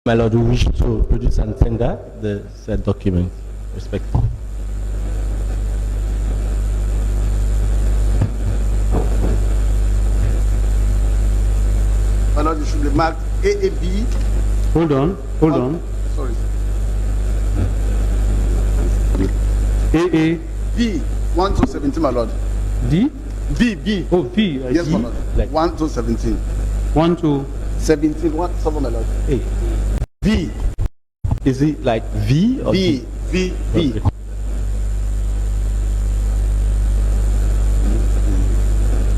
My Lord, we wish to produce and tender the said document, respectively. My Lord, it should be marked AAB. Hold on. Sorry. AA. B, 1 to 17, my Lord. D? B. Oh, V. Yes, my Lord. Like 1 to 17. 1 to 17, 1, 7, my Lord. A. B. Is it like V or B. D? B. Okay.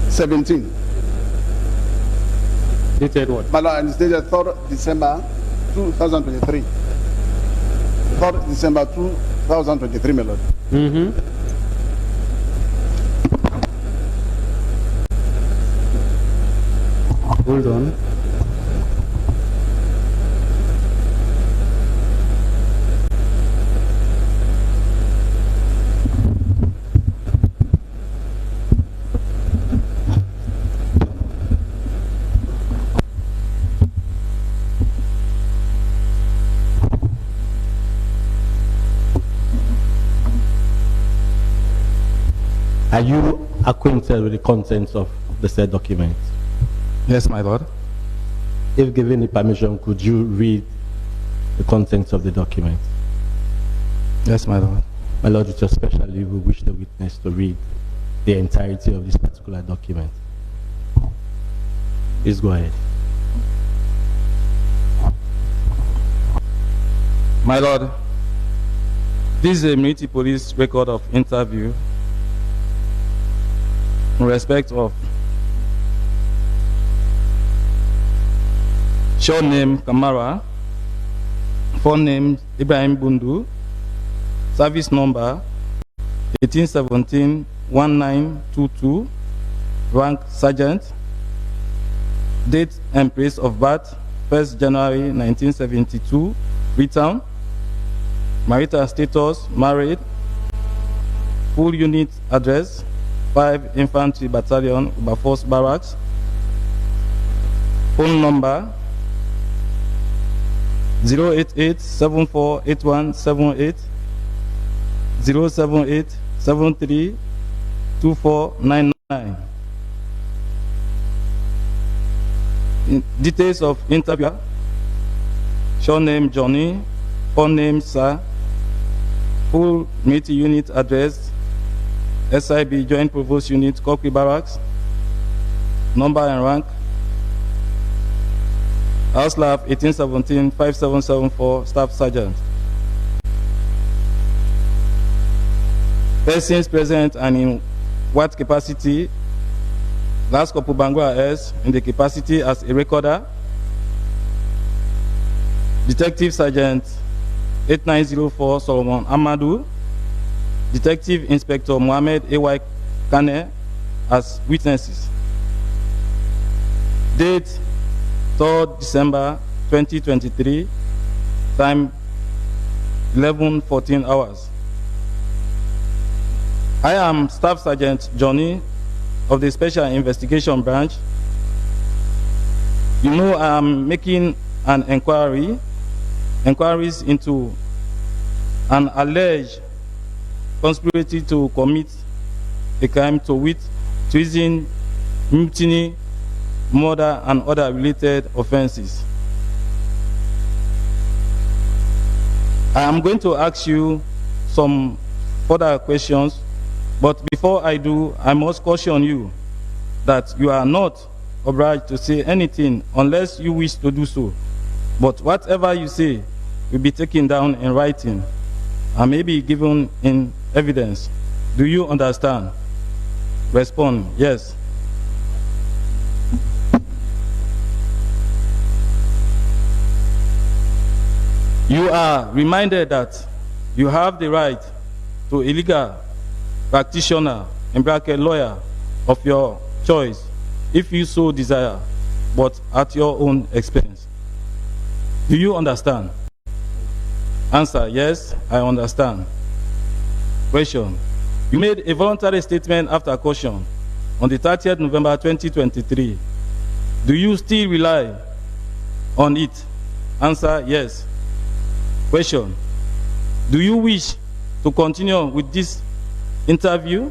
$17. dated what? My Lord, and it's dated 3rd December 2023. 3rd December 2023, my Lord. Hold on. Are you acquainted with the contents of the said document? Yes, my Lord. If given the permission, could you read the contents of the document? Yes, my Lord. My Lord, with your special leave, we wish the witness to read the entirety of this particular document. Please go ahead. My Lord, this is a military police record of interview in respect of short name Kamara, full name Ibrahim Bundu, service number 1817-1922, rank sergeant, date and place of birth 1st January 1972, return, marital status married, full unit address 5 Infantry Battalion, Uberforce Barracks, phone number 088-748178, 078-73-2499. Details of interviewer: short name Johnny, full name Sir, full military unit address SIB Joint Provost Unit, Kokri Barracks, number and rank, House Lab 1817-5774, Staff Sergeant. Persons present and in what capacity? Last Corporal Bangura S in the capacity as a recorder, Detective Sergeant 8904 Solomon Amadou, Detective Inspector Mohammed A.Y. Kane as witnesses. Date 3rd December 2023, time 11:14 hours. I am Staff Sergeant Johnny of the Special Investigation Branch. You know I am making an inquiries into an alleged conspiracy to commit a crime, to wit, treason, mutiny, murder, and other related offenses. I am going to ask you some further questions, but before I do, I must caution you that you are not obliged to say anything unless you wish to do so. But whatever you say will be taken down in writing and may be given in evidence. Do you understand? Respond, yes. You are reminded that you have the right to a legal practitioner, in bracket lawyer, of your choice, if you so desire, but at your own expense. Do you understand? Answer, yes, I understand. Question. You made a voluntary statement after caution on the 30th November 2023. Do you still rely on it Answer, yes. Question. Do you wish to continue with this interview?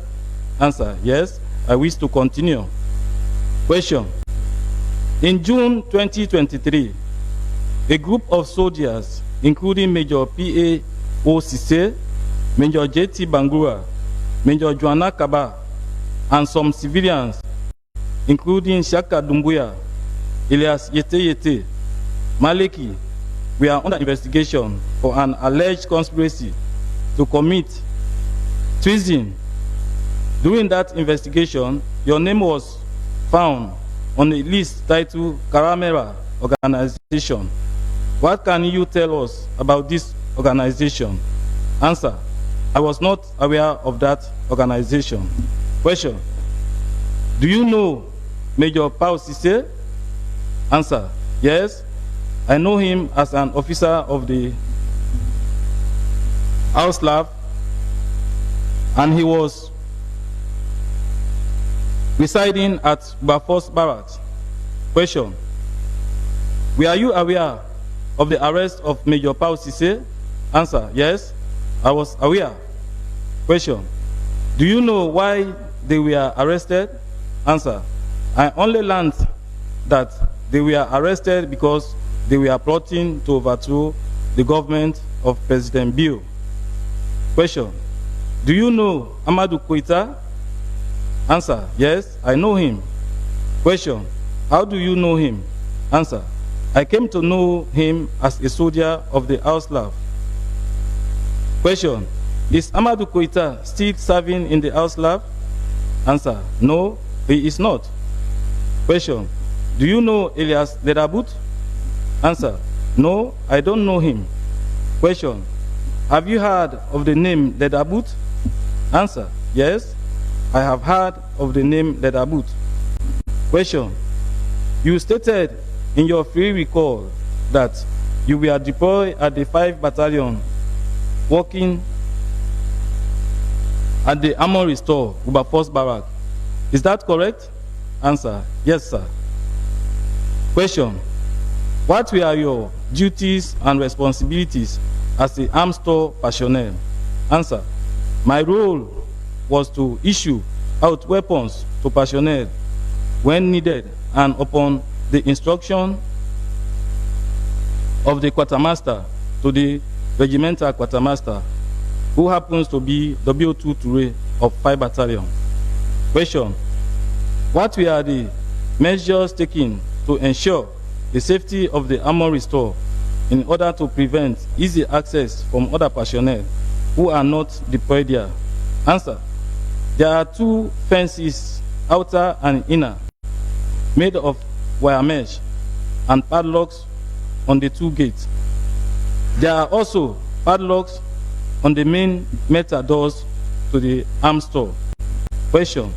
Answer, yes, I wish to continue. Question. In June 2023, a group of soldiers, including Major P.A. O. Sise, Major J.T. Bangura, Major Joanna Kaba, and some civilians, including Shaka Dumbuya, Elias Yete, Maleki, we are under investigation for an alleged conspiracy to commit treason. During that investigation, your name was found on a list titled Caramera Organization. What can you tell us about this organization? Answer, I was not aware of that organization. Question, do you know Major Pao Sise? Answer, yes, I know him as an officer of the House Lab, and he was residing at Bafos Barracks. Question, were you aware of the arrest of Major Pao Sise? Answer, yes, I was aware. Question, do you know why they were arrested? Answer, I only learned that they were arrested because they were plotting to overthrow the government of President Bio. Question, do you know Amadou Koita? Answer, yes, I know him. Question, how do you know him? Answer, I came to know him as a soldier of the House Lab. Question, is Amadou Koita still serving in the House Lab? Answer, no, he is not. Question, do you know Elias Ledabut? Answer, no, I don't know him. Question, have you heard of the name Ledabut? Answer, yes, I have heard of the name Ledabut. Question, you stated in your free recall that you were deployed at the 5th Battalion working at the Armory Store, Uberforce Barrack. Is that correct? Answer, yes, sir. Question, what were your duties and responsibilities as the arms store personnel? Answer, my role was to issue out weapons to personnel when needed and upon the instruction of the quartermaster to the regimental quartermaster, who happens to be W2 Toure of 5 Battalion. Question, what were the measures taken to ensure the safety of the armory store in order to prevent easy access from other personnel who are not deployed there? Answer, there are 2 fences, outer and inner, made of wire mesh and padlocks on the 2 gates. There are also padlocks on the main metal doors to the arms store. Question,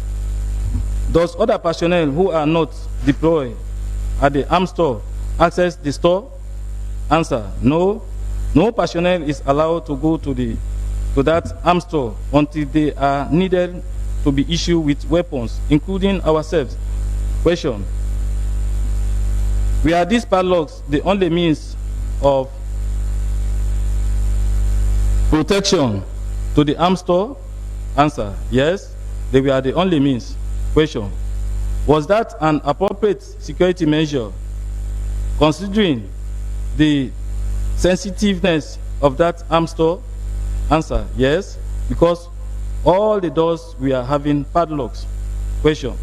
does other personnel who are not deployed at the arms store access the store? Answer, no. No personnel is allowed to go to that arms store until they are needed to be issued with weapons, including ourselves. Question, were these padlocks the only means of protection to the arms store? Answer, yes, they were the only means. Question, was that an appropriate security measure considering the sensitiveness of that arms store? Answer, yes, because all the doors we are having padlocks. Question,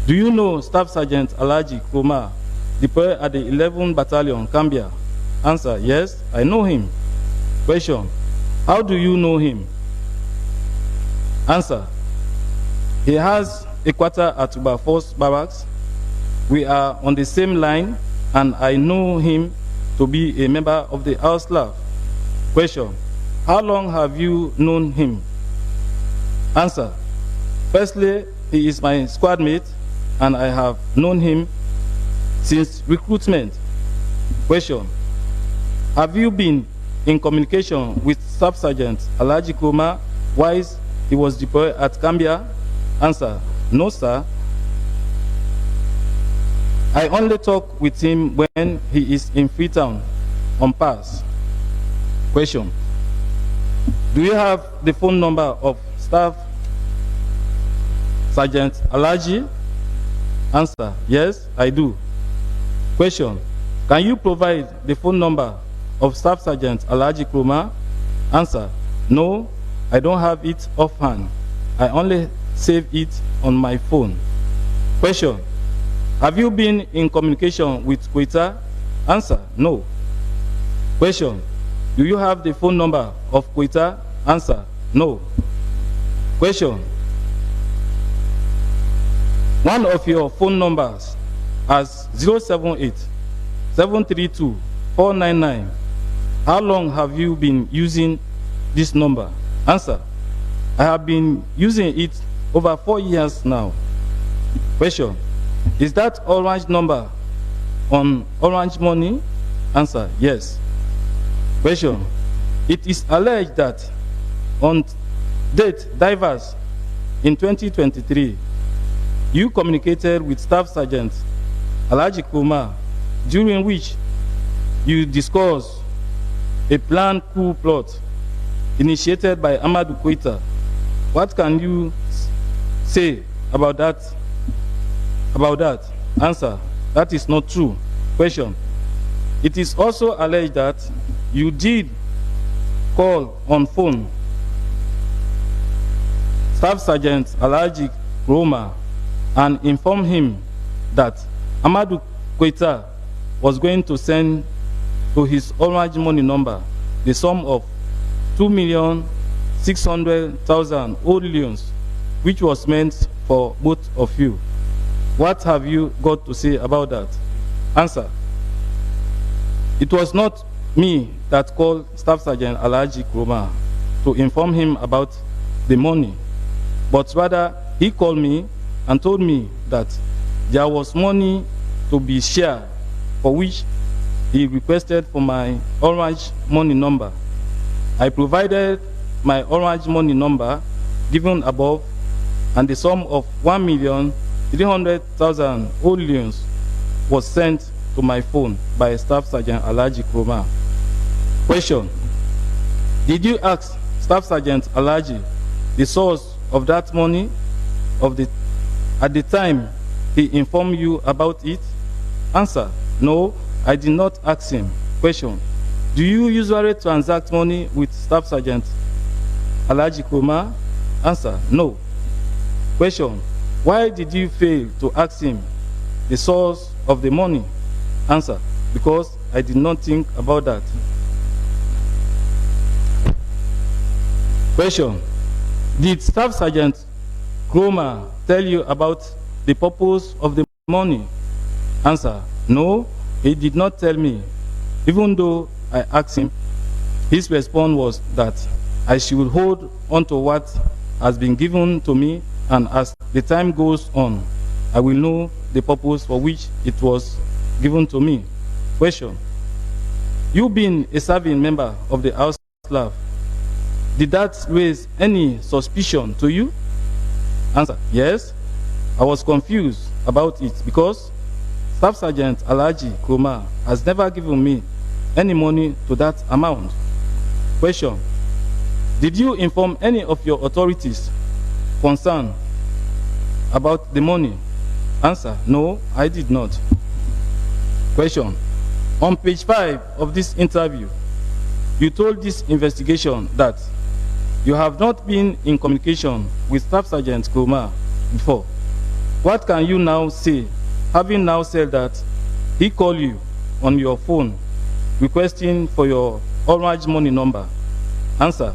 do you know Staff Sergeant Alaji Kroma, deployed at the 11th Battalion, Cambia? Answer, yes, I know him. Question, how do you know him? Answer, he has a quarter at Uberforce Barracks. We are on the same line, and I know him to be a member of the House Lab. Question, how long have you known him? Answer, firstly, he is my squad mate, and I have known him since recruitment. Question, have you been in communication with Staff Sergeant Alaji Kroma whilst he was deployed at Cambia? Answer, no, sir. I only talk with him when he is in Freetown on pass. Question. Do you have the phone number of Staff Sergeant Alaji? Answer. Yes, I do. Question. Can you provide the phone number of Staff Sergeant Alaji Kroma? Answer. No, I don't have it offhand. I only save it on my phone. Question. Have you been in communication with Quetta? Answer. No. Question. Do you have the phone number of Quetta? Answer. No. Question. One of your phone numbers as 078-732-499. How long have you been using this number? Answer. I have been using it over 4 years now. Question. Is that orange number on Orange Money? Answer. Yes. Question. It is alleged that on date diverse in 2023, you communicated with Staff Sergeant Alaji Kroma, during which you discussed a planned coup plot initiated by Amadou Quetta. What can you say about that? Answer. That is not true. Question. It is also alleged that you did call on phone Staff Sergeant Alaji Kroma and inform him that Amadou Quetta was going to send to his Orange Money number the sum of 2,600,000 old leons, which was meant for both of you. What have you got to say about that? Answer. It was not me that called Staff Sergeant Alaji Kroma to inform him about the money, but rather he called me and told me that there was money to be shared, for which he requested for my Orange Money number. I provided my Orange Money number given above, and the sum of 1,300,000 old leons was sent to my phone by Staff Sergeant Alaji Kroma. Question. Did you ask Staff Sergeant Alaji the source of that money at the time he informed you about it? Answer. No, I did not ask him. Question. Do you usually transact money with Staff Sergeant Alaji Kroma? Answer. No. Question. Why did you fail to ask him the source of the money? Answer. Because I did not think about that. Question. Did Staff Sergeant Kroma tell you about the purpose of the money? Answer. No, he did not tell me. Even though I asked him, his response was that I should hold on to what has been given to me, and as the time goes on, I will know the purpose for which it was given to me. Question. You being a serving member of the House Staff, did that raise any suspicion to you? Answer. Yes. I was confused about it because Staff Sergeant Alaji Kroma has never given me any money to that amount. Question. Did you inform any of your authorities concerned about the money? Answer. No, I did not. Question. On page 5 of this interview, you told this investigation that you have not been in communication with Staff Sergeant Kroma before. What can you now say, having now said that he called you on your phone requesting for your Orange Money number? Answer.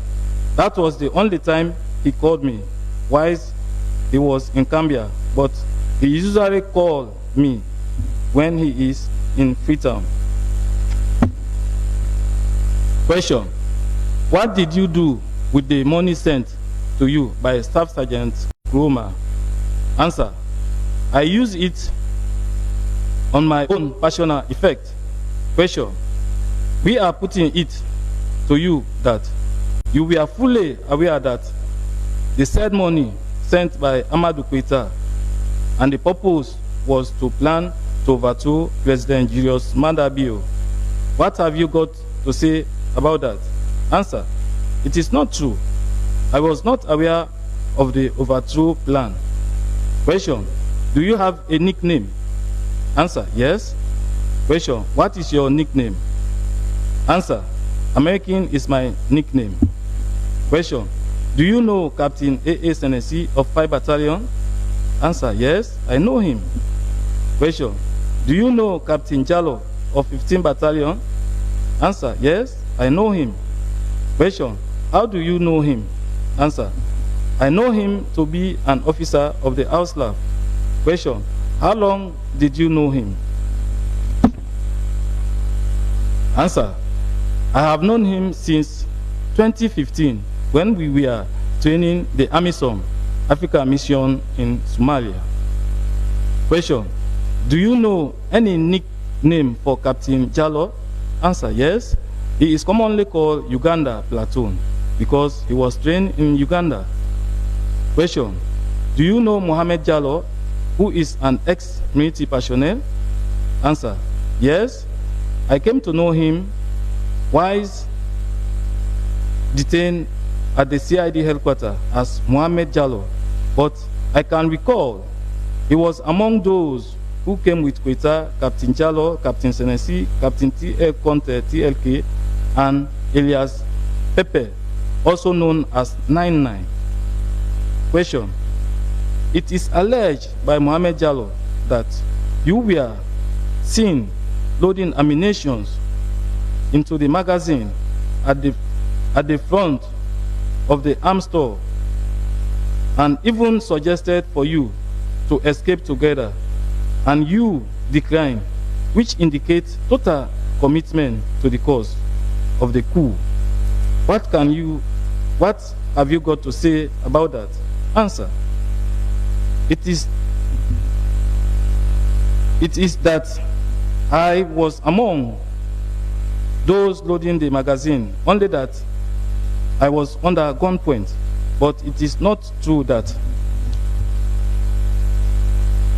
That was the only time he called me whilst he was in Cambia, but he usually calls me when he is in Freetown. Question. What did you do with the money sent to you by Staff Sergeant Kroma? Answer. I use it on my own personal effect. Question. We are putting it to you that you were fully aware that the said money sent by Amadou Quetta and the purpose was to plan to overthrow President Julius Maada Bio What have you got to say about that? Answer: it is not true. I was not aware of the overthrow plan. Question: do you have a nickname? Answer: yes. Question: what is your nickname? Answer: American is my nickname. Question: do you know Captain A.A. Senesi of 5 Battalion? Answer: yes, I know him. Question: do you know Captain Jallo of 15 Battalion? Answer: yes, I know him. Question: how do you know him? Answer: I know him to be an officer of the Auslav. Question: how long did you know him? Answer: I have known him since 2015 when we were training the AMISOM Africa mission in Somalia. Question: do you know any nickname for Captain Jallo? Answer: yes. He is commonly called Uganda Platoon because he was trained in Uganda. Question: do you know Mohammed Jallo, who is an ex-military personnel? Answer: yes. I came to know him while detained at the CID headquarters as Mohammed Jallo, but I can recall he was among those who came with Quetta, Captain Jallo, Captain Senesi, Captain T.L. Conte, TLK, and Elias Pepe, also known as 99. Question: it is alleged by Mohammed Jallo that you were seen loading ammunitions into the magazine at the front of the arms store and even suggested for you to escape together, and you declined, which indicates total commitment to the cause of the coup. What have you got to say about that? Answer: it is that I was among those loading the magazine, only that I was under gunpoint, but it is not true that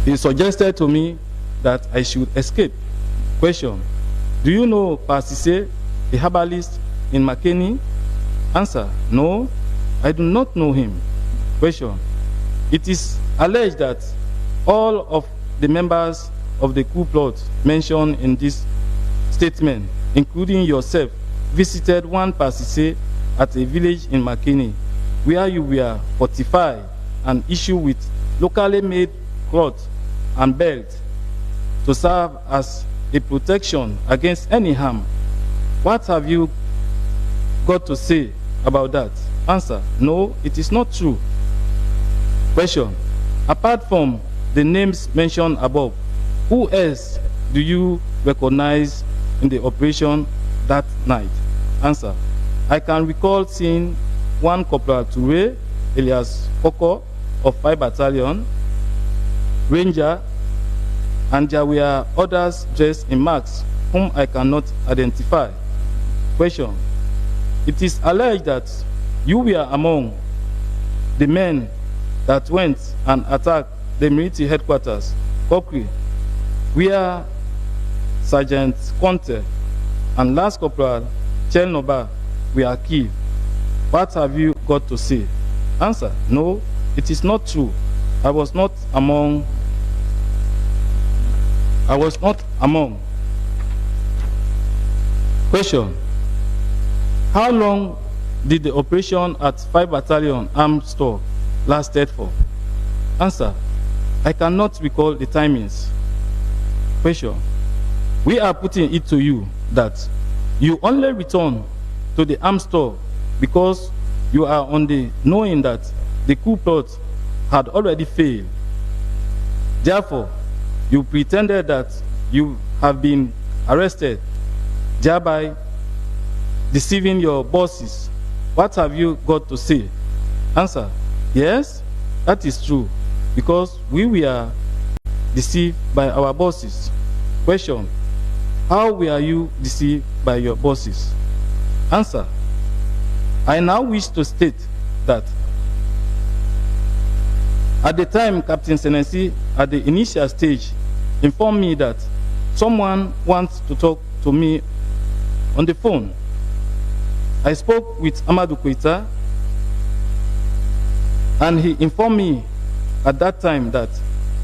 he suggested to me that I should escape. Question: do you know Pasise, a herbalist in Makeni? Answer: no, I do not know him. Question: it is alleged that all of the members of the coup plot mentioned in this statement, including yourself, visited one Pasise at a village in Makeni, where you were fortified and issued with locally made cloth and belt to serve as a protection against any harm. What have you got to say about that? Answer: no, it is not true. Question: apart from the names mentioned above, who else do you recognize in the operation that night? Answer: I can recall seeing one Corporal Toure, Elias Koko of 5 Battalion, Ranger, and there were others dressed in masks whom I cannot identify. Question: it is alleged that you were among the men that went and attacked the military headquarters, Kokri, where Sergeant Conte and Lance Corporal Chelnoba were killed. What have you got to say? Answer: no, it is not true. I was not among. Question: how long did the operation at 5 Battalion Arms Store lasted for? Answer: I cannot recall the timings. Question: we are putting it to you that you only return to the arms store because you are on the knowing that the coup plot had already failed. Therefore, you pretended that you have been arrested, thereby deceiving your bosses. What have you got to say? Answer: yes, that is true, because we were deceived by our bosses. Question: how were you deceived by your bosses? Answer: I now wish to state that at the time, Captain Senesi, at the initial stage, informed me that someone wants to talk to me On the phone, I spoke with Amadou Keita, and he informed me at that time that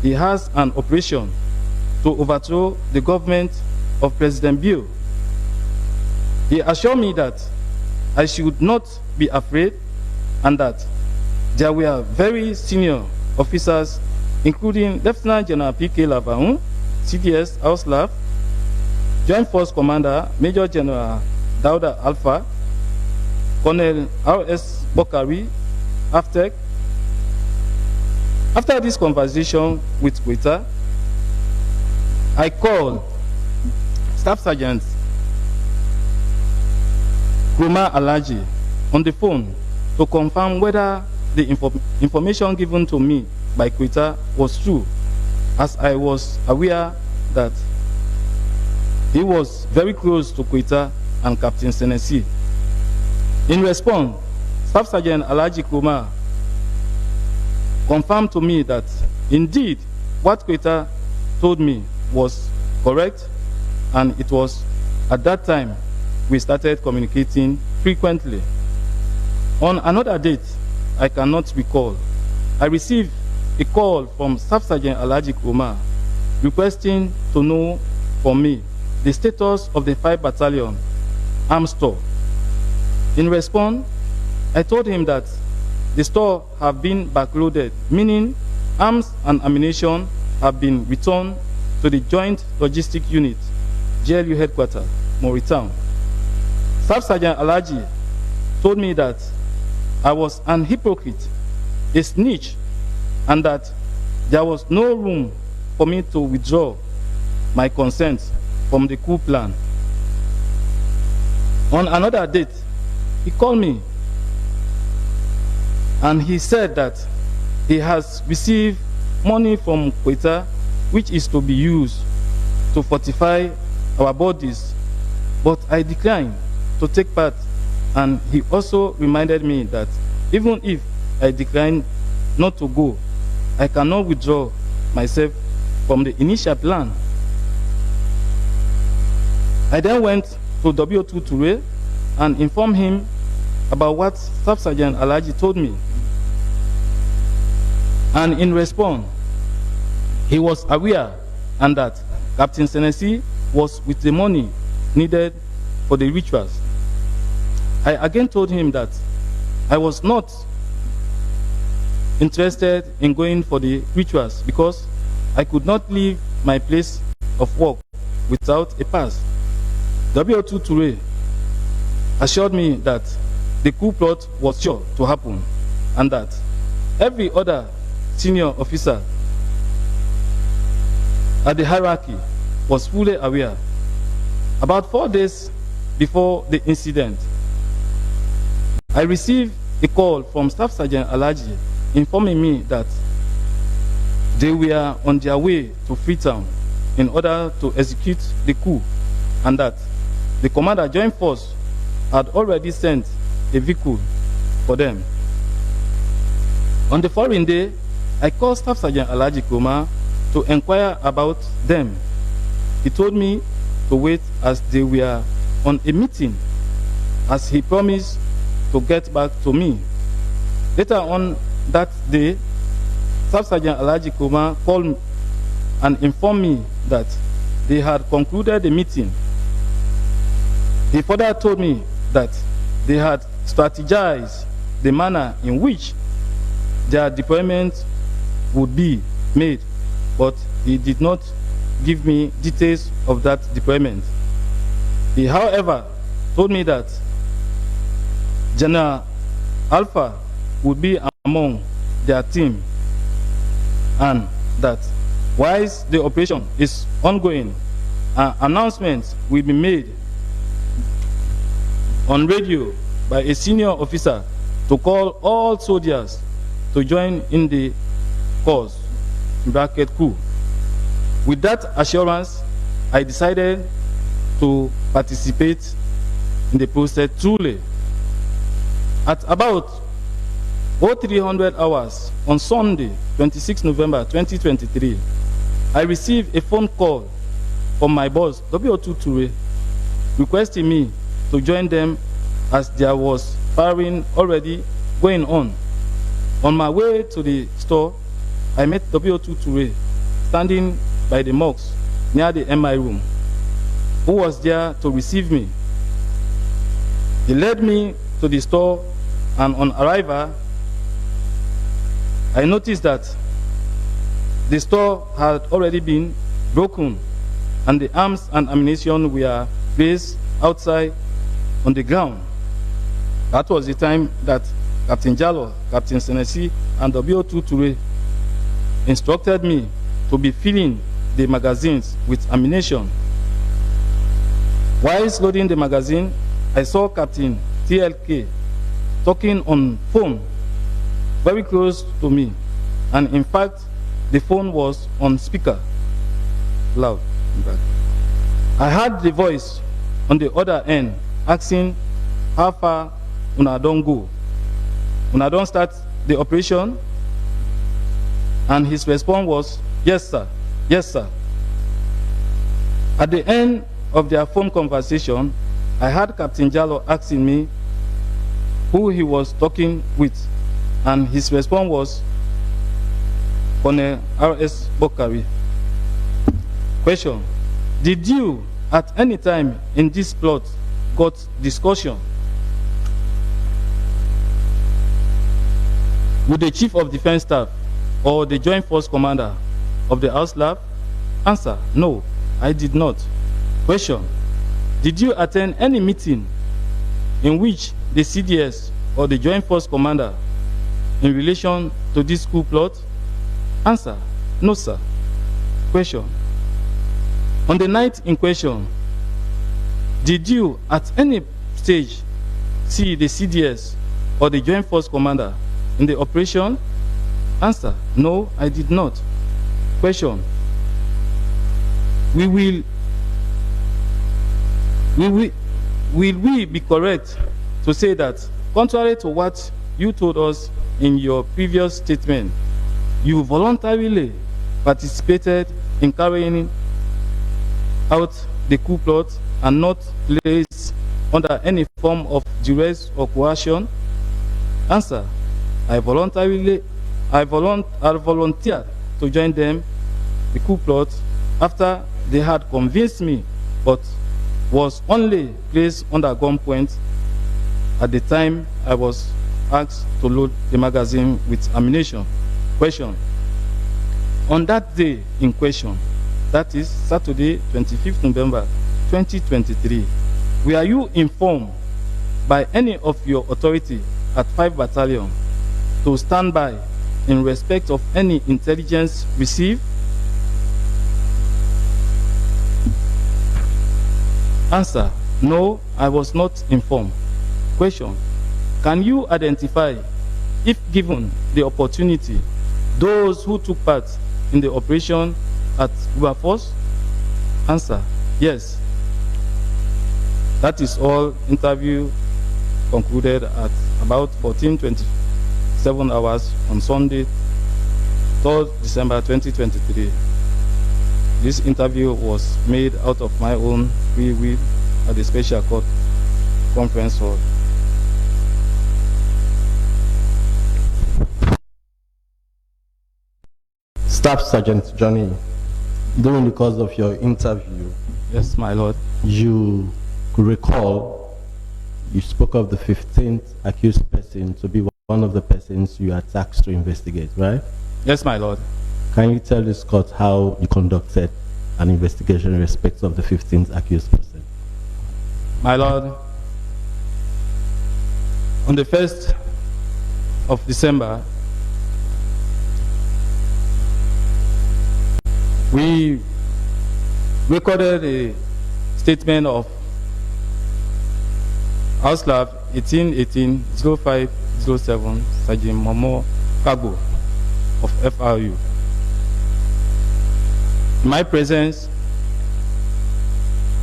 he has an operation to overthrow the government of President Bio. He assured me that I should not be afraid and that there were very senior officers, including Lieutenant General P.K. Lavaun, CDS Auslav, Joint Force Commander Major General Dauda Alpha, Colonel R.S. Bokari, AFTEC. After this conversation with Keita, I called Staff Sergeant Roma Alaji on the phone to confirm whether the information given to me by Keita was true, as I was aware that he was very close to Keita and Captain Senesi. In response, Staff Sergeant Alaji Kuma confirmed to me that indeed what Keita told me was correct, and it was at that time we started communicating frequently. On another date, I cannot recall, I received a call from Staff Sergeant Alaji Kuma requesting to know from me the status of the 5 Battalion arms store. In response, I told him that the store have been backloaded, meaning arms and ammunition have been returned to the Joint Logistic Unit, GLU headquarters, Moritown. Staff Sergeant Alaji told me that I was an hypocrite, a snitch, and that there was no room for me to withdraw my consent from the coup plan. On another date, he called me and he said that he has received money from Keita, which is to be used to fortify our bodies, but I declined to take part, and he also reminded me that even if I decline not to go, I cannot withdraw myself from the initial plan. I then went to W2 Ture and informed him about what Staff Sergeant Alaji told me. And in response, he was aware and that Captain Senesi was with the money needed for the rituals. I again told him that I was not interested in going for the rituals because I could not leave my place of work without a pass. W2 Ture assured me that the coup plot was sure to happen and that every other senior officer at the hierarchy was fully aware. About 4 days before the incident, I received a call from Staff Sergeant Alaji informing me that they were on their way to Freetown in order to execute the coup and that the Commander Joint Force had already sent a vehicle for them. On the following day, I called Staff Sergeant Alaji Kuma to inquire about them. He told me to wait as they were on a meeting, as he promised to get back to me. Later on that day, Staff Sergeant Alaji Kuma called and informed me that they had concluded the meeting. He further told me that they had strategized the manner in which their deployment would be made, but he did not give me details of that deployment. He, however, told me that General Alpha would be among their team and that whilst the operation is ongoing, an announcement will be made on radio by a senior officer to call all soldiers to join in the cause, coup. With that assurance, I decided to participate in the process truly. At about 0300 hours on Sunday, 26 November 2023, I received a phone call from my boss, W2 Ture, requesting me to join them as there was firing already going on. On my way to the store, I met W.O.2 Toure standing by the mosque near the MI room, who was there to receive me. He led me to the store, and on arrival, I noticed that the store had already been broken and the arms and ammunition were placed outside on the ground. That was the time that Captain Jallo, Captain Senesi, and W.O.2 Toure instructed me to be filling the magazines with ammunition. Whilst loading the magazine, I saw Captain TLK talking on phone very close to me, and in fact, the phone was on speaker, loud. I heard the voice on the other end asking how far una don go, una don start the operation, and his response was, yes sir, yes sir. At the end of their phone conversation, I heard Captain Jallo asking me who he was talking with, and his response was Colonel R.S. Bokari. Question: did you at any time in this plot got discussion with the Chief of Defense Staff or the Joint Force Commander of the House Lab? Answer: no, I did not. Question: did you attend any meeting in which the CDS or the Joint Force Commander in relation to this coup plot? Answer: no, sir. Question: on the night in question, did you at any stage see the CDS or the Joint Force Commander in the operation? Answer: no, I did not. Question: will we be correct to say that, contrary to what you told us in your previous statement, you voluntarily participated in carrying out the coup plot and not placed under any form of duress or coercion? Answer: I volunteered to join them, the coup plot, after they had convinced me, but was only placed under gunpoint at the time I was asked to load the magazine with ammunition. Question: on that day in question, that is Saturday, 25th November 2023, were you informed by any of your authority at 5 Battalion to stand by in respect of any intelligence received? Answer: no, I was not informed. Question: can you identify, if given the opportunity, those who took part in the operation at Wilberforce? Answer: yes. That is all. Interview concluded at about 14:27 hours on Sunday, 3rd December 2023. This interview was made out of my own free will at the Special Court Conference Hall. Staff Sergeant Johnny, during the course of your interview, Yes, my lord. you could recall you spoke of the 15th accused person to be one of the persons you are tasked to investigate, right? Yes, my lord. Can you tell this court how you conducted an investigation in respect of the 15th accused person? My lord, on the 1st of December, we recorded a statement of House Lab 18-05-07, Sergeant Momo Kagbo of FRU. In my presence,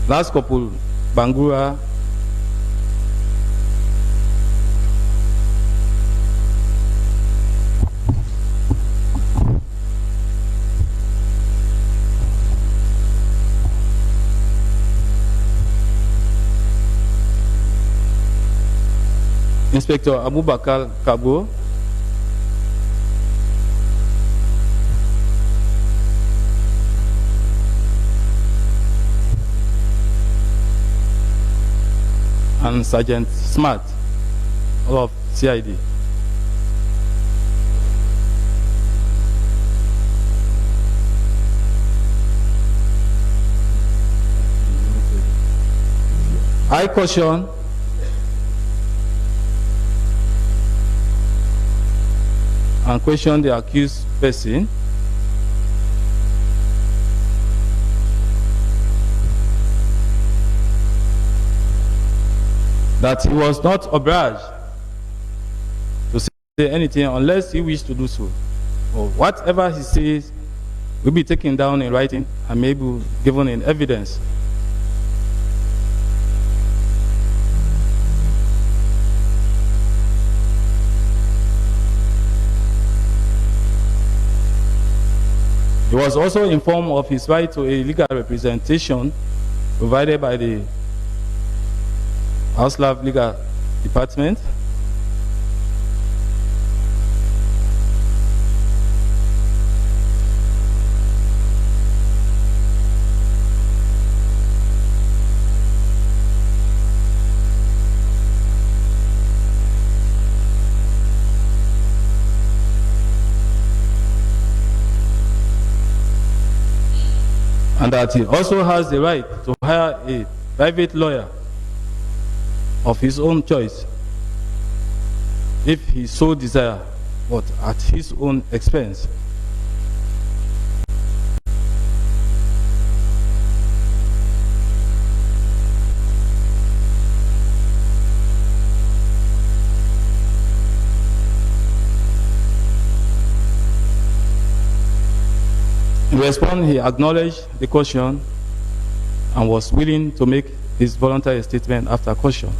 Last Corporal Bangura, Inspector Abubakar Kabo, and Sergeant Smart, all of CID. I caution and question the accused person that he was not obliged to say anything unless he wished to do so, or whatever he says will be taken down in writing and may be given in evidence. He was also informed of his right to a legal representation provided by the House-Lab Legal Department. And that he also has the right to hire a private lawyer of his own choice if he so desire, but at his own expense. In response, he acknowledged the caution and was willing to make his voluntary statement after caution.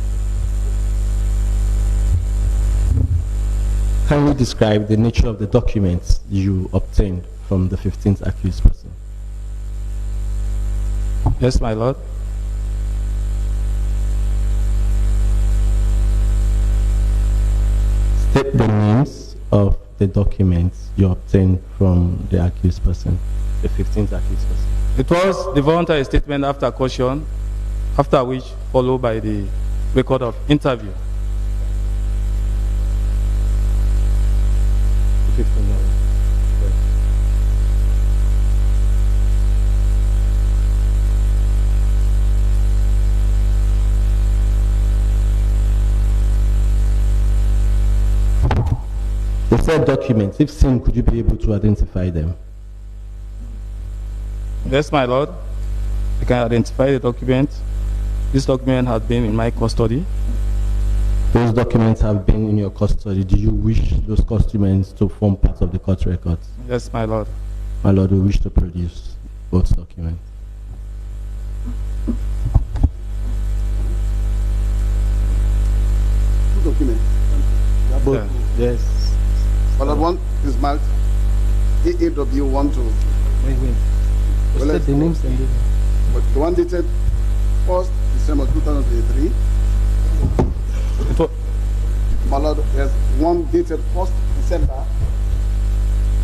Can you describe the nature of the documents you obtained from the 15th accused person? Yes, my lord. State the names of the documents you obtained from the accused person, the 15th accused person. It was the voluntary statement after caution, after which followed by the record of interview. The 15th, no. Okay. The said documents, if seen, could you be able to identify them? Yes, my lord. I can identify the document. This document has been in my custody. Those documents have been in your custody. Do you wish those documents to form part of the court records? Yes, my lord. My lord, we wish to produce both documents. Two documents. They are both. Yeah. Yes. But one is marked AAW12. Wait. Well, State the names and but the one dated 1st December 2023. It wa- My lord, there's one dated 1st December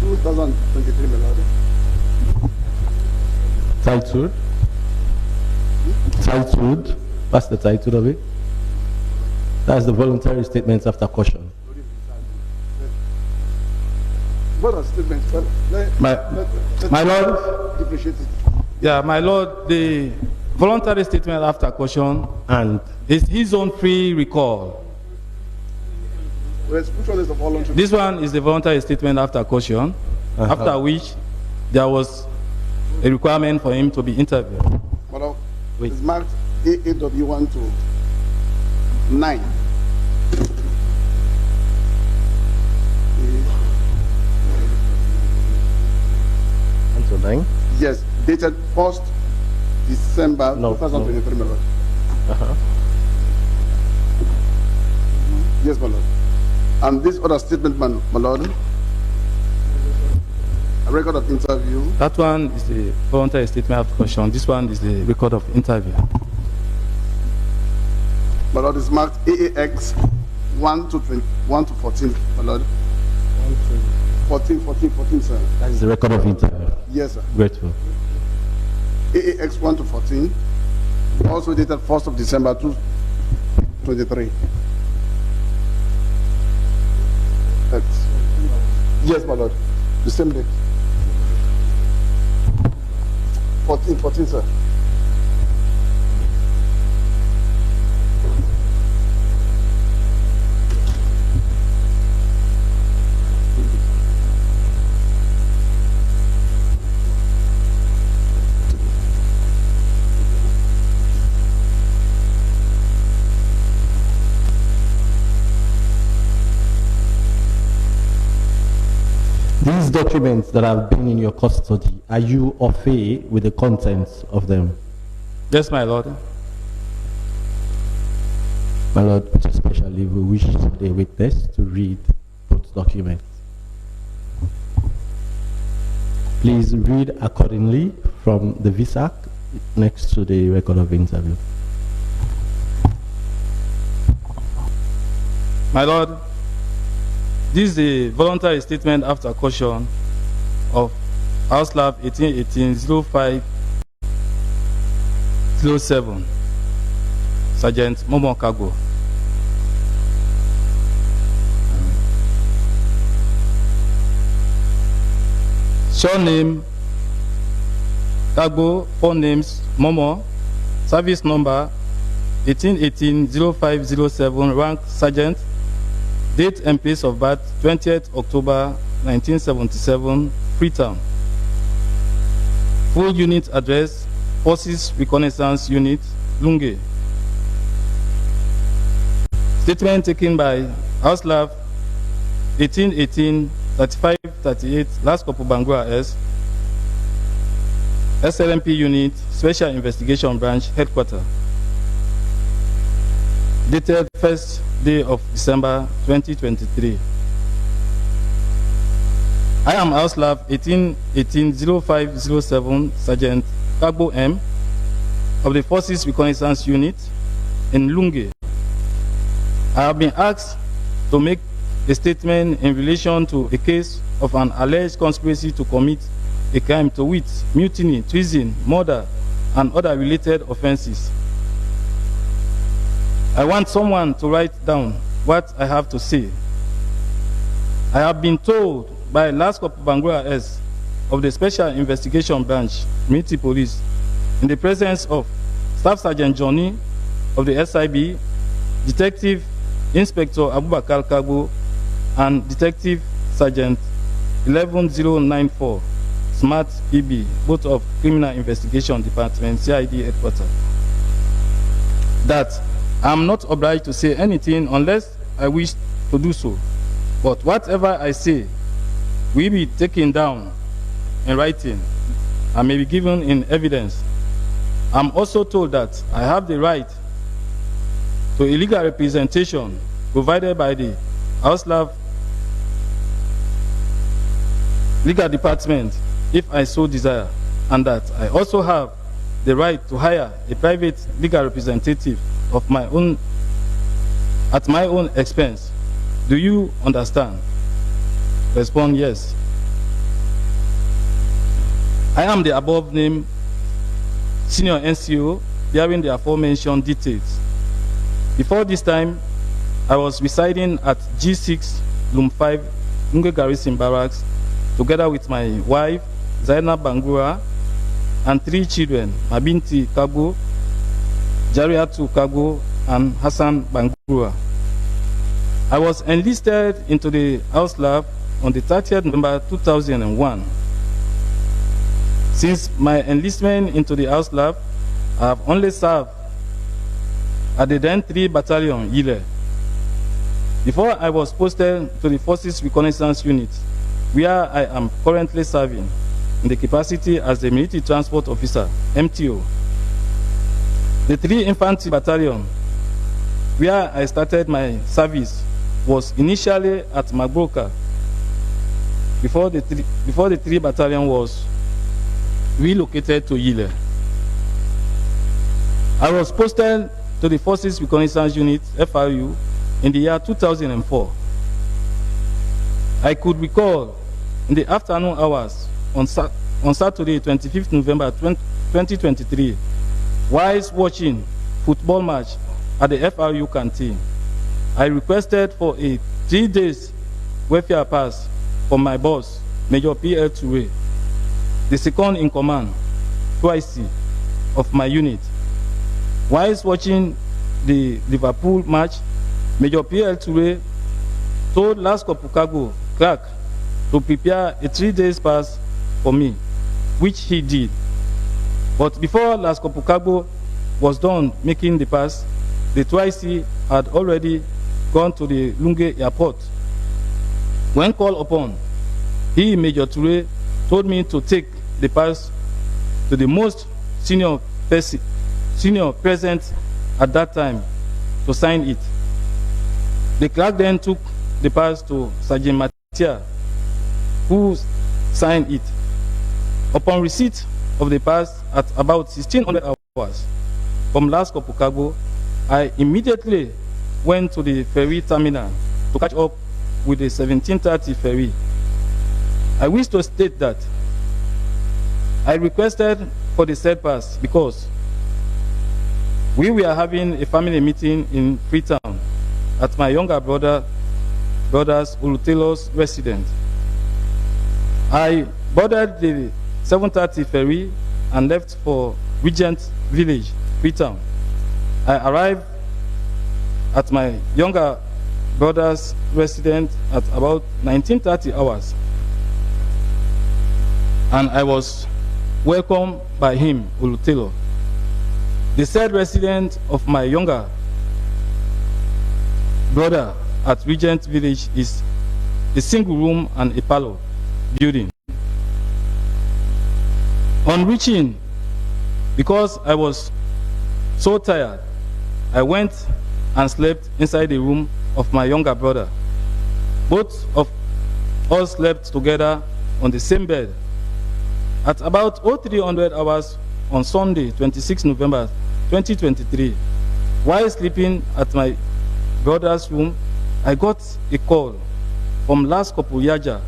2023, my lord. titled. Titled. What's the title of it? That's the voluntary statements after caution. What are statements? Well, My lord, differentiate it. yeah, my lord, the voluntary statement after caution And is his own free recall. Which one is the voluntary? This one is the voluntary statement after caution, after which there was a requirement for him to be interviewed. Madam, Wait. it's marked AAW1 to 9. until 9. Yes, dated 1st December No, 2023, my lord. Yes, my lord. And this other statement, my lord, a record of interview. That one is the voluntary statement after caution. This one is the record of interview. My lord, is marked AAX 1 to 14, my lord. 14, sir. That is the record of interview. Yes, sir. Grateful. AAX 1 to 14, also dated 1st of December 2023. Yes, my lord. The same date. 14, sir. These documents that have been in your custody, are you au fait with the contents of them? Yes, my lord. My lord, especially we wish the witness to read both documents. Please read accordingly from the VSAC next to the record of interview. My lord, this is a voluntary statement after caution of House Lab 18-05-07, Sergeant Momo Kago. Surname Kago, four names Momo, service number 18-18-05-07, rank Sergeant, date and place of birth 20th October 1977, Freetown. Full unit address, Forces Reconnaissance Unit, Lunge. Statement taken by House Lab 18-18-35-38, Last Corporal Bangura S, SLMP Unit, Special Investigation Branch, Headquarters. Dated 1st day of December 2023. I am House Lab 18-18-05-07, Sergeant Kagbo M of the Forces Reconnaissance Unit in Lunge. I have been asked to make a statement in relation to a case of an alleged conspiracy to commit a crime, to wit, mutiny, treason, murder, and other related offenses. I want someone to write down what I have to say. I have been told by Last Corporal Bangura S of the Special Investigation Branch, Military Police, in the presence of Staff Sergeant Johnny of the SIB, Detective Inspector Abubakar Kagbo, and Detective Sergeant 11094, Smart EB, both of Criminal Investigation Department, CID Headquarters, that I am not obliged to say anything unless I wish to do so. But whatever I say will be taken down in writing and may be given in evidence. I'm also told that I have the right to illegal representation provided by the House Lab Legal Department if I so desire, and that I also have the right to hire a private legal representative of my own at my own expense. Do you understand? Respond yes. I am the above named senior NCO bearing the aforementioned details. Before this time, I was residing at G6 Room 5 Lunge Garrison Barracks together with my wife Zainab Bangura and 3 children, Mabinti Kagbo, Jariatu Kagbo, and Hassan Bangura. I was enlisted into the House Lab on the 30th November 2001. Since my enlistment into the House Lab, I have only served at the then 3 Battalion, Yile. Before I was posted to the Forces Reconnaissance Unit, where I am currently serving in the capacity as the Military Transport Officer, MTO. The 3 Infantry Battalion, where I started my service, was initially at Magbroka before the 3 Battalion was relocated to Yile. I was posted to the Forces Reconnaissance Unit, FRU, in the year 2004. I could recall in the afternoon hours on Saturday, 25th November 2023, whilst watching football match at the FRU canteen, I requested for a 3 days welfare pass from my boss, Major P.L. Toure, the second in command, twice of my unit. Whilst watching the Liverpool match, Major P.L. Toure told Last Corporal Cargo clerk to prepare a 3 days pass for me, which he did. But before Last Corporal Cargo was done making the pass, the twice had already gone to the Lunge airport. When called upon, he, Major Toure, told me to take the pass to the most senior present at that time to sign it. The clerk then took the pass to Sergeant Matia, who signed it. Upon receipt of the pass at about 1600 hours from Last Corporal Cargo, I immediately went to the ferry terminal to catch up with the 1730 ferry. I wish to state that I requested for the said pass because we were having a family meeting in Freetown at my younger brother's Ulutelo's residence. I boarded the 7:30 ferry and left for Regent Village, Freetown. I arrived at my younger brother's residence at about 19:30 hours, and I was welcomed by him, Ulutelo. The said resident of my younger brother at Regent Village is a single room and a parlor building. On reaching, because I was so tired, I went and slept inside the room of my younger brother. Both of us slept together on the same bed. At about 0300 hours on Sunday, 26 November 2023, while sleeping at my brother's room, I got a call from Last Corporal Yaja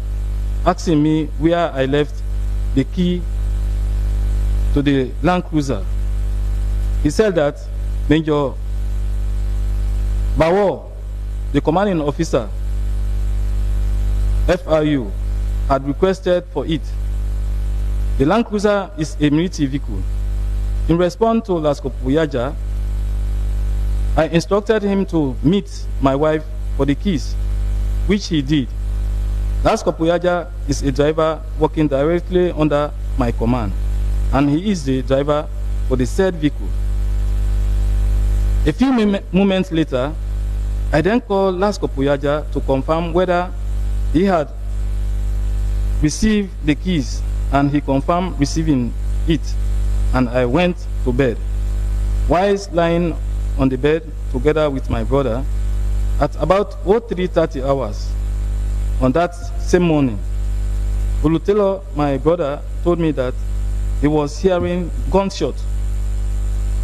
asking me where I left the key to the Land Cruiser. He said that Major Bawo, the commanding officer, FRU, had requested for it. The Land Cruiser is a military vehicle. In response to Last Corporal Yaja, I instructed him to meet my wife for the keys, which he did. Last Corporal Yaja is a driver working directly under my command, and he is the driver for the said vehicle. A few moments later, I then called Last Corporal Yaja to confirm whether he had received the keys, and he confirmed receiving it, and I went to bed. Whilst lying on the bed together with my brother, at about 03:30 hours on that same morning, Ulutelo, my brother, told me that he was hearing gunshots.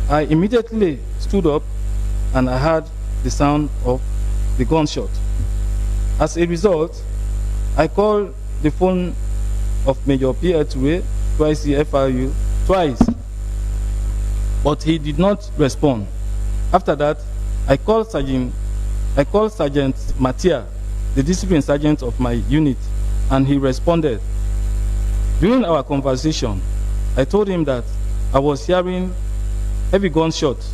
I immediately stood up and I heard the sound of the gunshot. As a result, I called the phone of Major P.L. Toure, twice the FRU, twice, but he did not respond. After that, I called Sergeant Matia, the discipline sergeant of my unit, and he responded. During our conversation, I told him that I was hearing heavy gunshots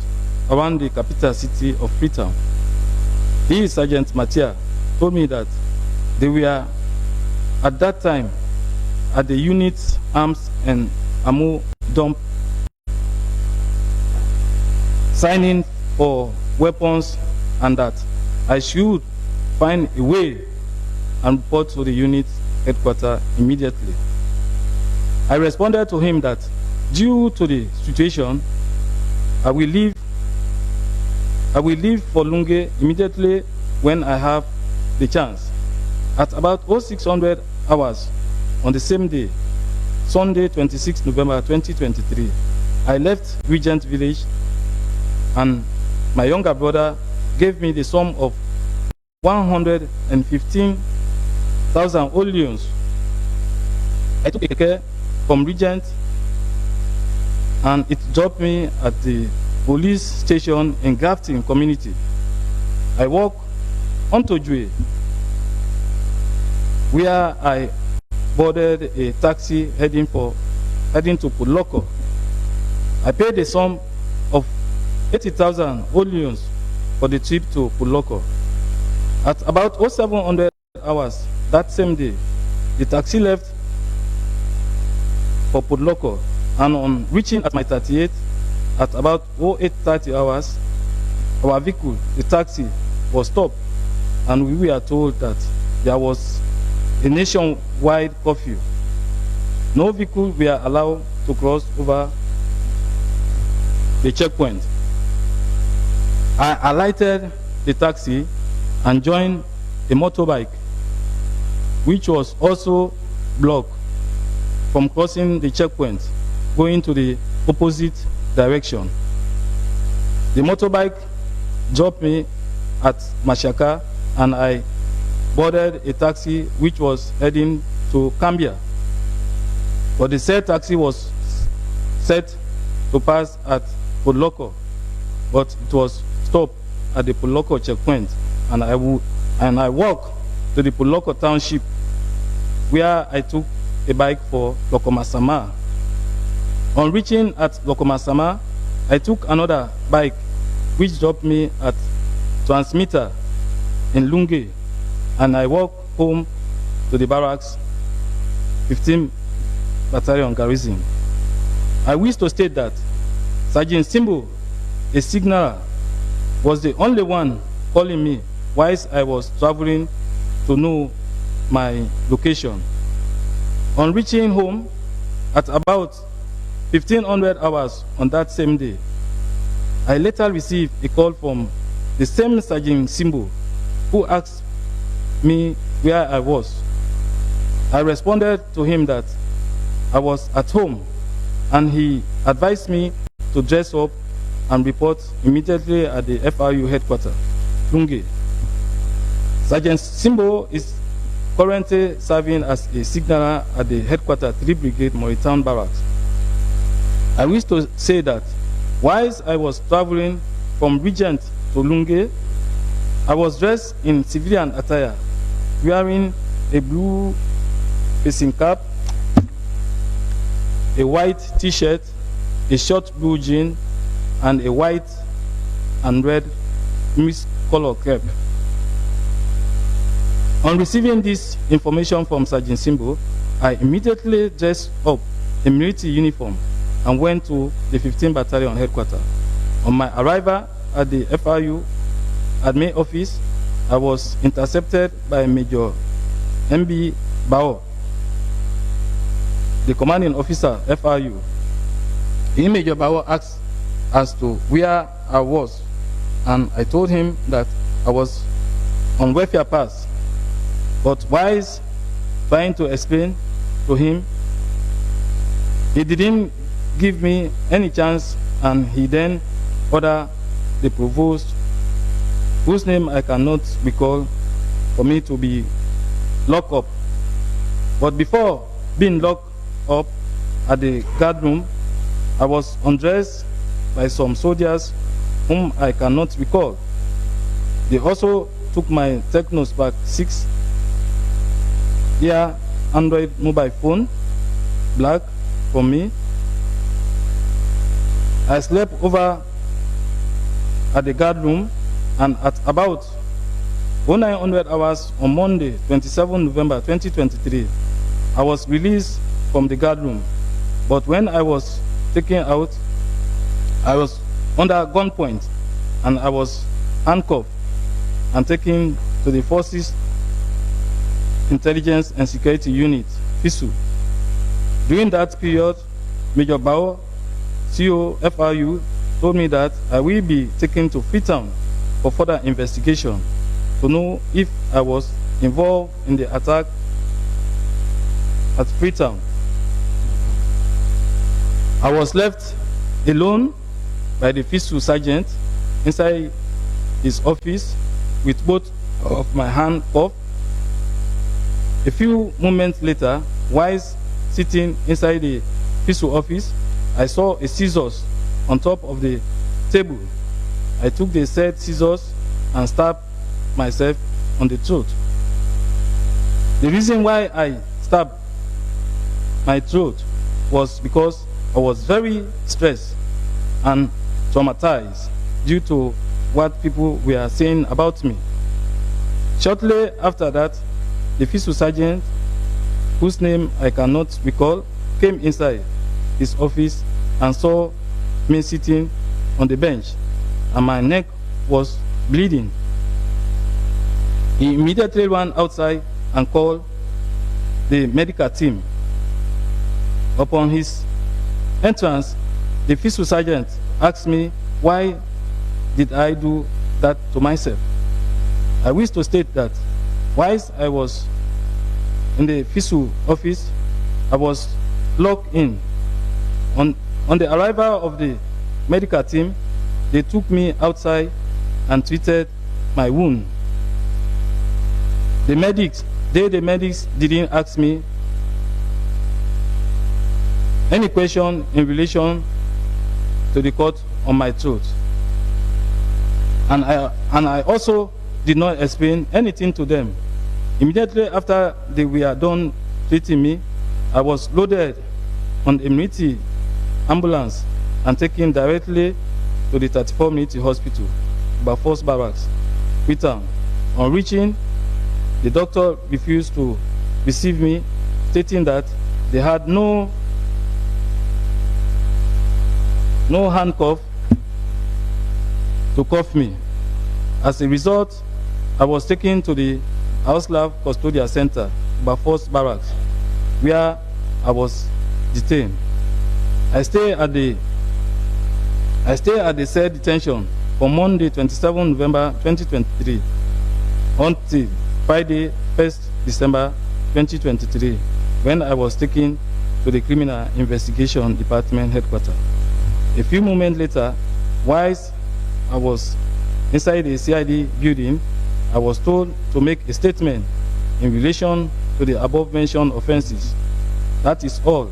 around the capital city of Freetown. He, Sergeant Matia, told me that they were at that time at the unit's arms and ammo dump, signing for weapons, and that I should find a way and report to the unit headquarters immediately. I responded to him that due to the situation, I will leave for Lunge immediately when I have the chance. At about 0600 hours on the same day, Sunday, 26 November 2023, I left Regent Village, and my younger brother gave me the sum of 115,000 oleons. I took a keke from Regent and it dropped me at the police station in Grafton community. I walked onto Jue, where I boarded a taxi heading to Puloko. I paid a sum of 80,000 oleons for the trip to Puloko. At about 0700 hours that same day, the taxi left for Puloko, and on reaching at my 38 at about 0830 hours, our vehicle, the taxi, was stopped, and we were told that there was a nationwide curfew. No vehicle were allowed to cross over the checkpoint. I alighted the taxi and joined a motorbike, which was also blocked from crossing the checkpoint, going to the opposite direction. The motorbike dropped me at Mashaka, and I boarded a taxi which was heading to Cambia. But the said taxi was set to pass at Puloko, but it was stopped at the Puloko checkpoint, and I walked to the Puloko township, where I took a bike for Lokomasama. On reaching at Lokomasama, I took another bike which dropped me at Transmitter in Lunge, and I walked home to the barracks, 15 Battalion Garrison. I wish to state that Sergeant Simbo, a signaler, was the only one calling me whilst I was traveling to know my location. On reaching home at about 1500 hours on that same day, I later received a call from the same Sergeant Simbo, who asked me where I was. I responded to him that I was at home, and he advised me to dress up and report immediately at the FRU headquarters, Lunge. Sergeant Simbo is currently serving as a signaler at the headquarters 3 Brigade Moritown Barracks. I wish to say that whilst I was traveling from Regent to Lunge, I was dressed in civilian attire, wearing a blue facing cap, a white t-shirt, a short blue jean, and a white and red mixed color cap. On receiving this information from Sergeant Simbo, I immediately dressed up in military uniform and went to the 15th Battalion headquarters. On my arrival at the FRU admin office, I was intercepted by Major MB Bao, the commanding officer, FRU. Major Bao asked as to where I was, and I told him that I was on welfare pass. But whilst trying to explain to him, he didn't give me any chance, and he then ordered the provost, whose name I cannot recall, for me to be locked up. But before being locked up at the guard room, I was undressed by some soldiers whom I cannot recall. They also took my Techno Spark 6 Android mobile phone, black, from me. I slept over at the guard room, and at about 0900 hours on Monday, 27 November 2023, I was released from the guard room. But when I was taken out, I was under gunpoint, and I was handcuffed and taken to the Forces Intelligence and Security Unit, FISU. During that period, Major Bao, CO FRU, told me that I will be taken to Freetown for further investigation to know if I was involved in the attack at Freetown. I was left alone by the FISU sergeant inside his office with both of my handcuff. A few moments later, while sitting inside the peaceful office, I saw a scissors on top of the table. I took the said scissors and stabbed myself on the throat. The reason why I stabbed my throat was because I was very stressed and traumatized due to what people were saying about me. Shortly after that, the peaceful sergeant, whose name I cannot recall, came inside his office and saw me sitting on the bench, and my neck was bleeding. He immediately ran outside and called the medical team. Upon his entrance, the peaceful sergeant asked me why did I do that to myself. I wish to state that whilst I was in the peaceful office, I was locked in. On the arrival of the medical team, they took me outside and treated my wound. The medics didn't ask me any question in relation to the cut on my throat. And I also did not explain anything to them. Immediately after they were done treating me, I was loaded on a military ambulance and taken directly to the 34 military hospital, Bafos Barracks, Freetown. On reaching, the doctor refused to receive me, stating that they had no handcuff to cuff me. As a result, I was taken to the Auslav Custodial Center, Bafos Barracks, where I was detained. I stayed at the said detention from Monday, 27 November 2023 until Friday, 1st December 2023, when I was taken to the Criminal Investigation Department headquarters. A few moments later, whilst I was inside the CID building, I was told to make a statement in relation to the above-mentioned offenses. That is all.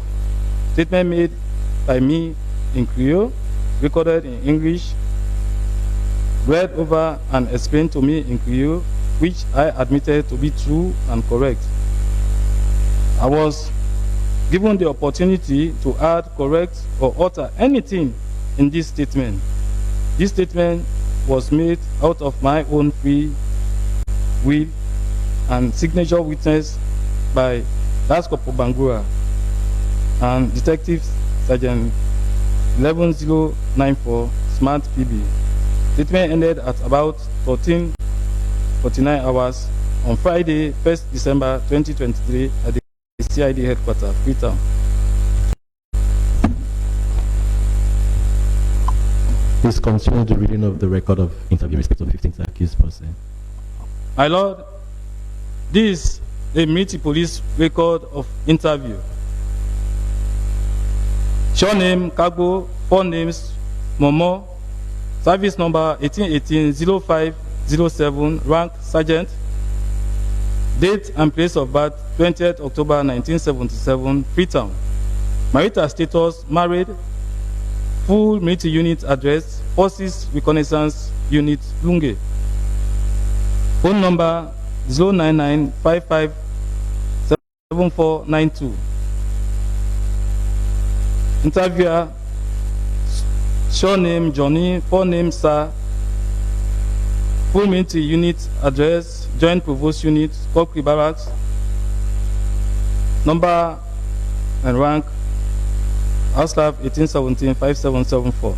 Statement made by me in Creole, recorded in English, read over and explained to me in Creole, which I admitted to be true and correct. I was given the opportunity to add, correct, or alter anything in this statement. This statement was made out of my own free will and signature witnessed by Last Corporal Bangura and Detective Sergeant 11094 Smart PB. Statement ended at about 14:49 hours on Friday, 1st December 2023 at the CID headquarters, Freetown. Please continue the reading of the record of interview in respect of the 15th accused person. My Lord, this is the military police record of interview. Show name, Kagbo, 4 names, Momo, service number 1818-0507, rank Sergeant, date and place of birth 20th October 1977, Freetown. Marital status, married, full military unit address, Forces Reconnaissance Unit, Lunge. Phone number 099557492. Interviewer, show name Johnny, 4 names Sir, full military unit address, Joint Provost Unit, Corporal Barracks, number and rank, Auslav 1817-5774.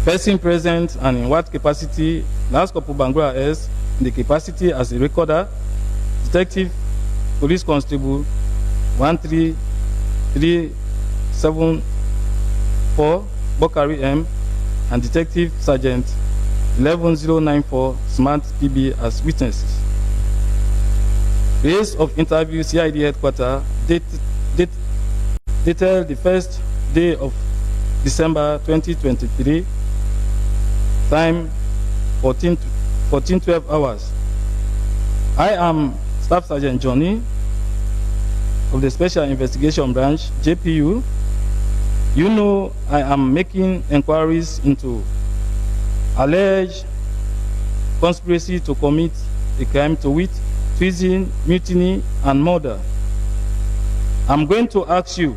Person present and in what capacity? Last Corporal Bangura S, in the capacity as a recorder, Detective Police Constable 13374 Bokari M, and Detective Sergeant 11094 Smart PB as witnesses. Place of interview, CID headquarters, dated the 1st day of December 2023, time 14 14:12 hours. I am Staff Sergeant Johnny of the Special Investigation Branch, JPU. You know I am making inquiries into alleged conspiracy to commit a crime, to wit, treason, mutiny, and murder. I'm going to ask you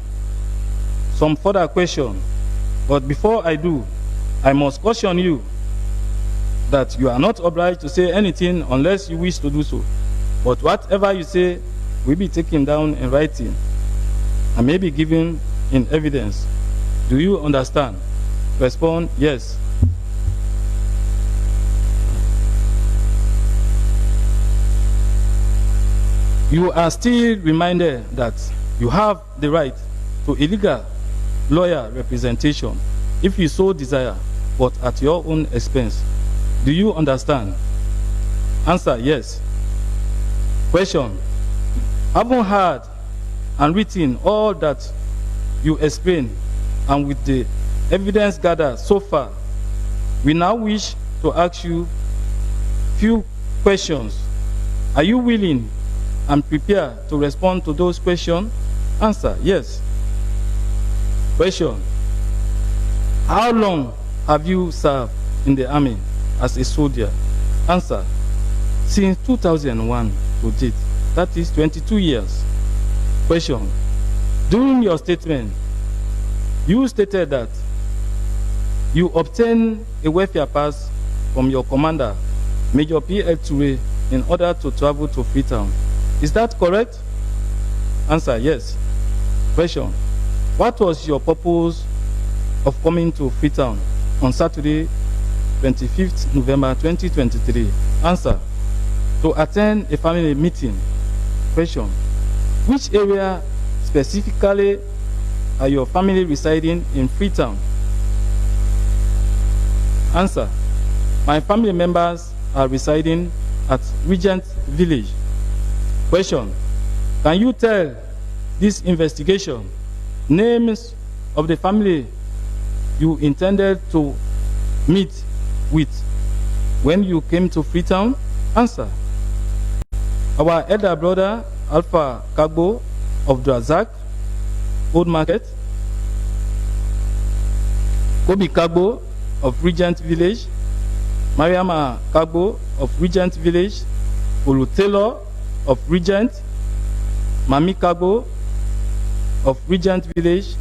some further questions, but before I do, I must caution you that you are not obliged to say anything unless you wish to do so. But whatever you say will be taken down in writing and may be given in evidence. Do you understand? Respond, yes. You are still reminded that you have the right to illegal lawyer representation if you so desire, but at your own expense. Do you understand? Answer, yes. Question. Having heard and written all that you explained, and with the evidence gathered so far, we now wish to ask you few questions. Are you willing and prepared to respond to those questions? Answer, yes. Question. How long have you served in the army as a soldier? Answer. Since 2001 to date. That is 22 years. Question. During your statement, you stated that you obtained a welfare pass from your commander, Major P.L. Toure, in order to travel to Freetown. Is that correct? Answer, yes. Question. What was your purpose of coming to Freetown on Saturday, 25th November 2023? Answer. To attend a family meeting. Question. Which area specifically are your family residing in Freetown? Answer. My family members are residing at Regent Village. Question. Can you tell this investigation names of the family you intended to meet with when you came to Freetown? Answer. Our elder brother, Alpha Kagbo of Drazak, Old Market, Kobi Kagbo of Regent Village, Mariama Kagbo of Regent Village, Olu Taylor of Regent, Mami Kagbo of Regent Village,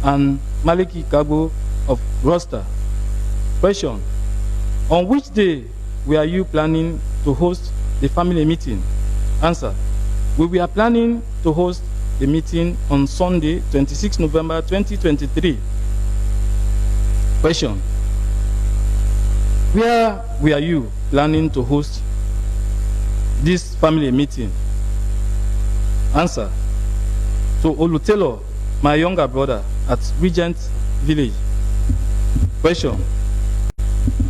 and Maliki Kagbo of Roster. Question. On which day were you planning to host the family meeting? Answer. We were planning to host the meeting on Sunday, 26 November 2023. Question. Where were you planning to host this family meeting? Answer. To Olutelo, my younger brother, at Regent Village. Question.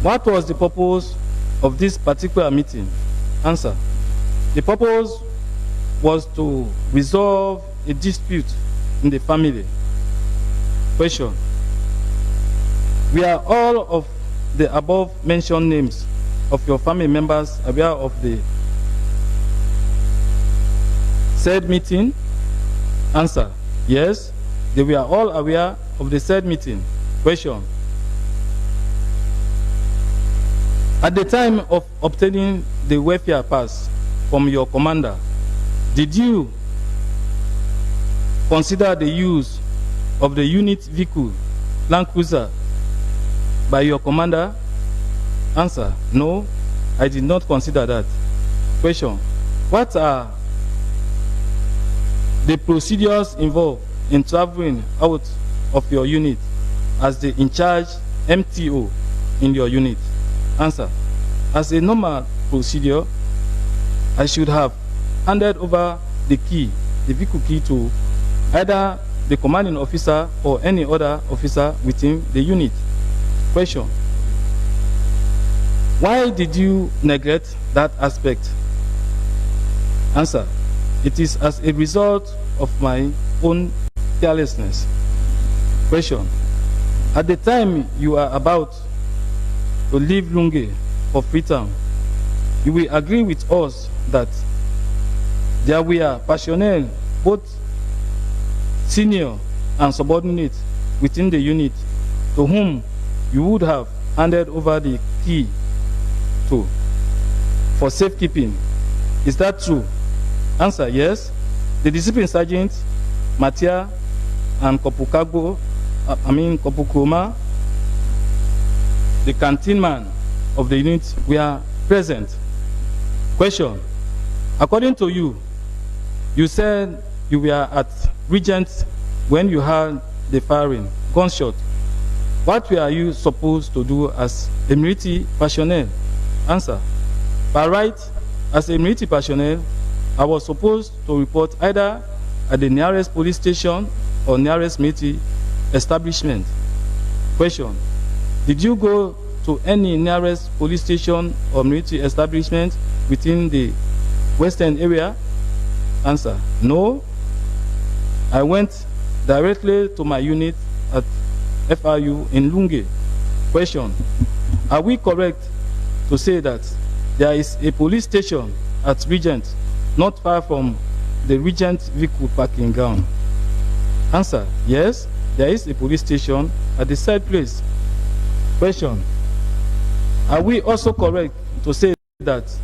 What was the purpose of this particular meeting? Answer. The purpose was to resolve a dispute in the family. Question. Were all of the above mentioned names of your family members aware of the said meeting? Answer. Yes, they were all aware of the said meeting. Question. At the time of obtaining the welfare pass from your commander, did you consider the use of the unit vehicle, Land Cruiser, by your commander? Answer. No, I did not consider that. Question. What are the procedures involved in traveling out of your unit as the in-charge MTO in your unit? Answer. As a normal procedure, I should have handed over the key, the vehicle key, to either the commanding officer or any other officer within the unit. Question. Why did you neglect that aspect? Answer. It is as a result of my own carelessness. Question. At the time you are about to leave Lunge for Freetown, you will agree with us that there were personnel, both senior and subordinate within the unit, to whom you would have handed over the key to for safekeeping. Is that true? Answer, yes. The discipline sergeant, Matia, and Kopukroma, the canteen man of the unit, were present. Question. According to you, you said you were at Regent when you heard the firing, gunshot. What were you supposed to do as a military personnel? Answer. By right, as a military personnel, I was supposed to report either at the nearest police station or nearest military establishment. Question. Did you go to any nearest police station or military establishment within the western area? Answer. No. I went directly to my unit at FRU in Lunge. Question. Are we correct to say that there is a police station at Regent not far from the Regent vehicle parking ground? Answer. Yes, there is a police station at the said place. Question. Are we also correct to say that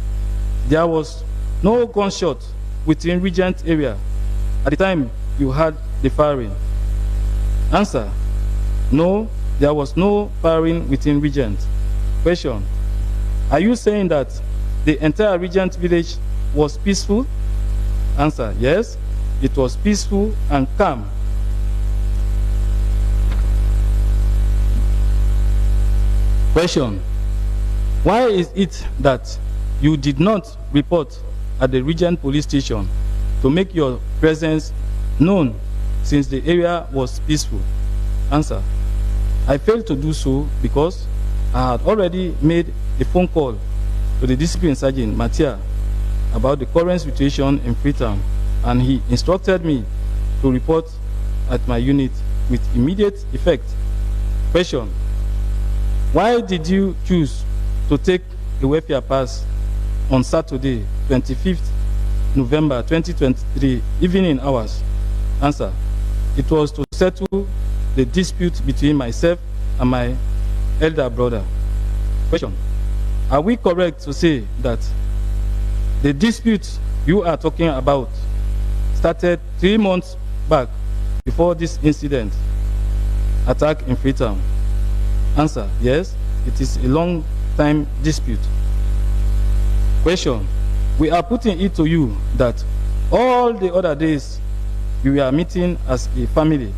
there was no gunshot within Regent area at the time you had the firing? Answer. No, there was no firing within Regent. Question. Are you saying that the entire Regent village was peaceful? Answer. Yes, it was peaceful and calm. Question. Why is it that you did not report at the Regent police station to make your presence known since the area was peaceful? Answer. I failed to do so because I had already made a phone call to the discipline sergeant, Matia, about the current situation in Freetown, and he instructed me to report at my unit with immediate effect. Question. Why did you choose to take a welfare pass on Saturday, 25th November 2023, evening hours? Answer. It was to settle the dispute between myself and my elder brother. Question. Are we correct to say that the dispute you are talking about started 3 months back before this incident, attack in Freetown? Answer. Yes, it is a long time dispute. Question. We are putting it to you that all the other days you were meeting as a family,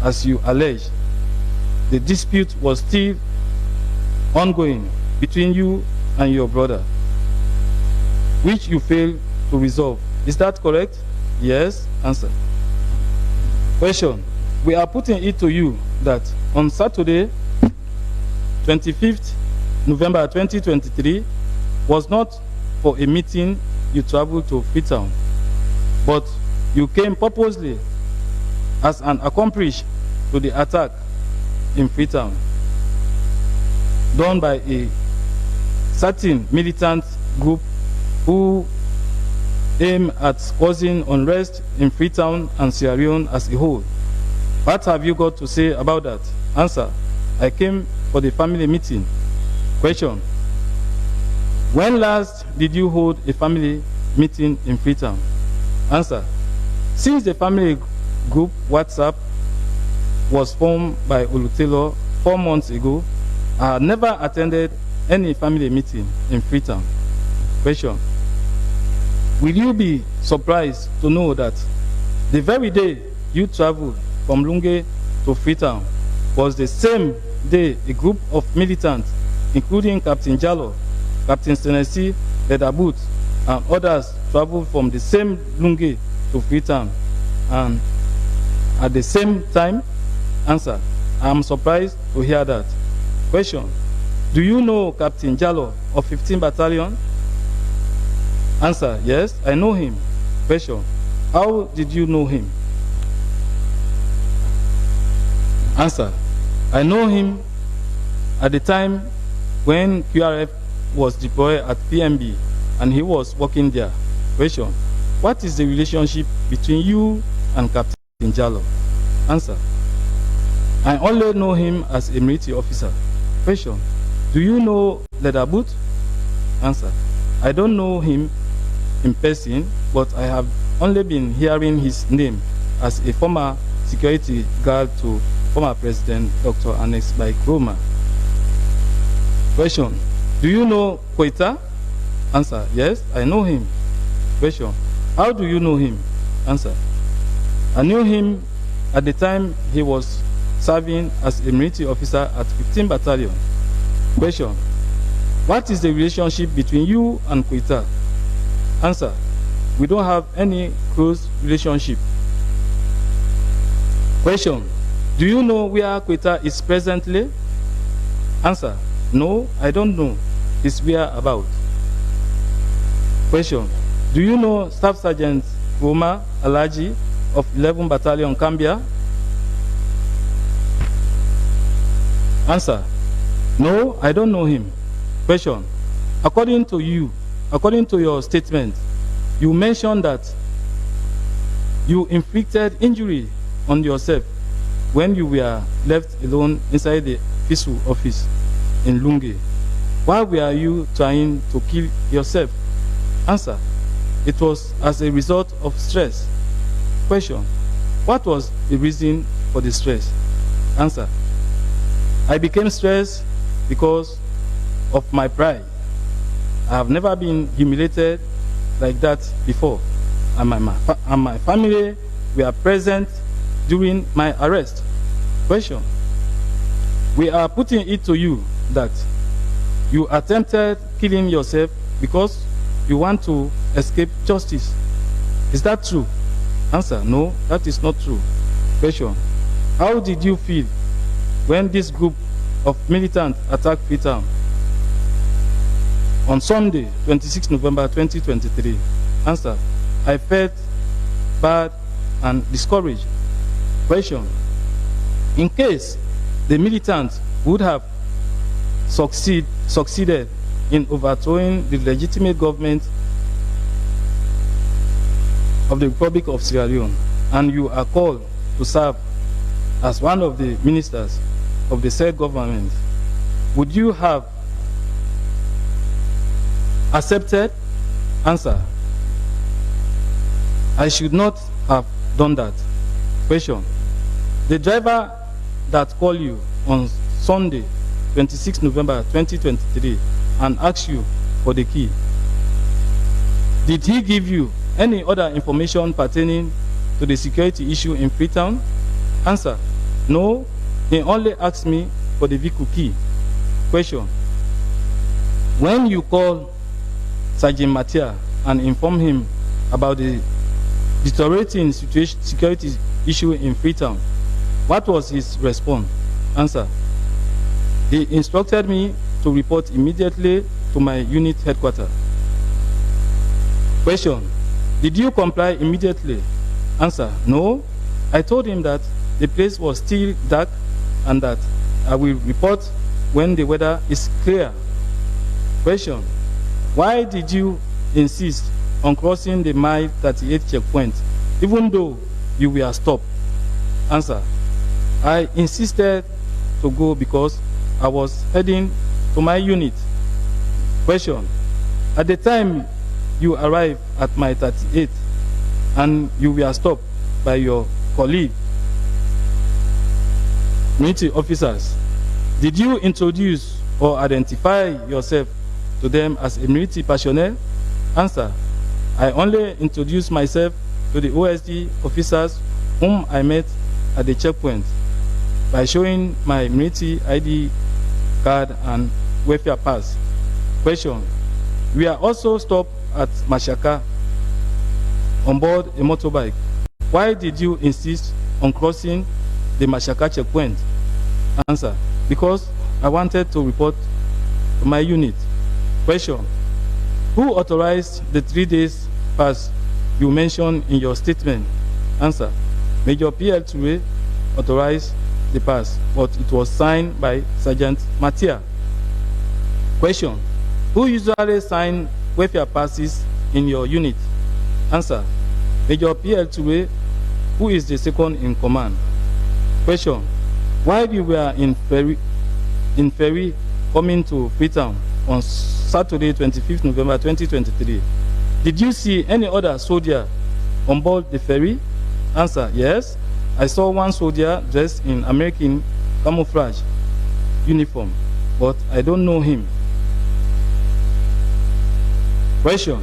as you allege. The dispute was still ongoing between you and your brother, which you failed to resolve. Is that correct? Yes. Answer. Question. We are putting it to you that on Saturday, 25th November 2023, was not for a meeting you traveled to Freetown, but you came purposely as an accomplice to the attack in Freetown done by a certain militant group who aim at causing unrest in Freetown and Sierra Leone as a whole. What have you got to say about that? Answer. I came for the family meeting. Question. When last did you hold a family meeting in Freetown? Answer. Since the family group WhatsApp was formed by Olutelo 4 months ago, I had never attended any family meeting in Freetown. Question. Will you be surprised to know that the very day you traveled from Lunge to Freetown was the same day a group of militants, including Captain Jallo, Captain Senesi, Leather Boots, and others traveled from the same Lunge to Freetown and at the same time? Answer. I am surprised to hear that. Question. Do you know Captain Jallo of 15 Battalion? Answer. Yes, I know him. Question. How did you know him? Answer. I know him at the time when QRF was deployed at PMB and he was working there. Question. What is the relationship between you and Captain Jallo? Answer. I only know him as a military officer. Question. Do you know Leatherboot? Answer. I don't know him in person, but I have only been hearing his name as a former security guard to former President Dr. Annex by Kroma. Question. Do you know Koita? Answer. Yes, I know him. Question. How do you know him? Answer. I knew him at the time he was serving as a military officer at 15 Battalion. Question. What is the relationship between you and Koita? Answer. We don't have any close relationship. Question. Do you know where Koita is presently? Answer. No, I don't know his whereabouts. Question. Do you know Staff Sergeant Roma Alaji of 11 Battalion, Cambia? Answer. No, I don't know him. Question. According to your statement, you mentioned that you inflicted injury on yourself when you were left alone inside the FISU office in Lunge. Why were you trying to kill yourself? Answer. It was as a result of stress. Question. What was the reason for the stress? Answer. I became stressed because of my pride. I have never been humiliated like that before, and my family were present during my arrest. Question. We are putting it to you that you attempted killing yourself because you want to escape justice. Is that true? Answer. No, that is not true. Question. How did you feel when this group of militants attacked Freetown on Sunday, 26 November 2023? Answer. I felt bad and discouraged. Question. In case the militants would have succeeded in overthrowing the legitimate government of the Republic of Sierra Leone, and you are called to serve as one of the ministers of the said government, would you have accepted? Answer. I should not have done that. Question. The driver that called you on Sunday, 26 November 2023, and asked you for the key, did he give you any other information pertaining to the security issue in Freetown? Answer. No, he only asked me for the vehicle key. Question. When you call Sergeant Matia and inform him about the deteriorating security issue in Freetown, what was his response? Answer. He instructed me to report immediately to my unit headquarters. Question. Did you comply immediately? Answer. No. I told him that the place was still dark and that I will report when the weather is clear. Question. Why did you insist on crossing the mile 38 checkpoint even though you were stopped? Answer. I insisted to go because I was heading to my unit. Question. At the time you arrived at my 38 and you were stopped by your colleague, military officers, did you introduce or identify yourself to them as a military personnel? Answer. I only introduced myself to the OSD officers whom I met at the checkpoint by showing my military ID card and welfare pass. Question. We are also stopped at Mashaka on board a motorbike. Why did you insist on crossing the Mashaka checkpoint? Answer. Because I wanted to report to my unit. Question. Who authorized the 3 days pass you mentioned in your statement? Answer. Major PL Toure authorized the pass, but it was signed by Sergeant Matia. Question. Who usually signs welfare passes in your unit? Answer: Major P.L. Toure, who is the second in command. Question: While you were in ferry coming to Freetown on Saturday, 25th November 2023, did you see any other soldier on board the ferry? Answer: Yes, I saw one soldier dressed in American camouflage uniform, but I don't know him. Question: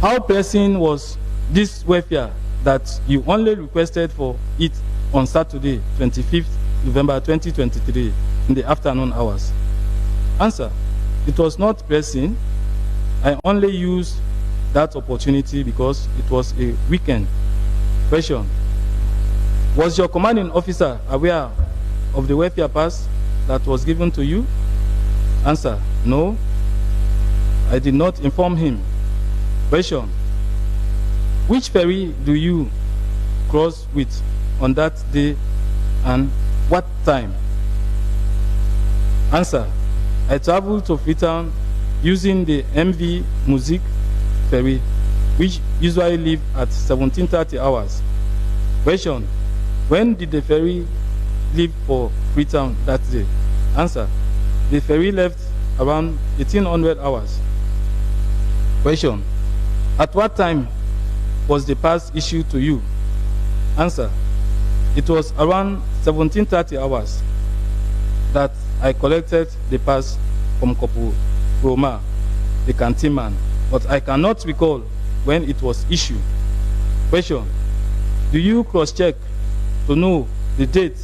How pressing was this welfare that you only requested for it on Saturday, 25th November 2023 in the afternoon hours? Answer: It was not pressing. I only used that opportunity because it was a weekend. Question: Was your commanding officer aware of the welfare pass that was given to you? Answer: No, I did not inform him. Question: Which ferry do you cross with on that day and what time? Answer: I traveled to Freetown using the MV Music ferry, which usually leave at 17:30 hours. Question: When did the ferry leave for Freetown that day? Answer: The ferry left around 1800 hours. Question: At what time was the pass issued to you? Answer: It was around 17:30 hours that I collected the pass from Corporal Roma, the canteen man, but I cannot recall when it was issued. Question: Do you cross-check to know the date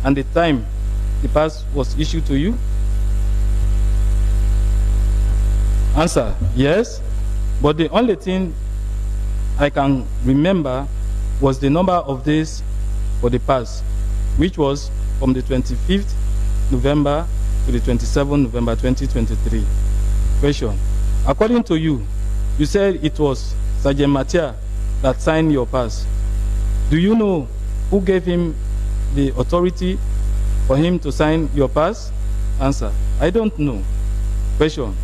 and the time the pass was issued to you? Answer: Yes, but the only thing I can remember was the number of days for the pass, which was from the 25th November to the 27th November 2023. Question: According to you, you said it was Sergeant Matia that signed your pass. Do you know who gave him the authority for him to sign your pass? Answer: I don't know. Question: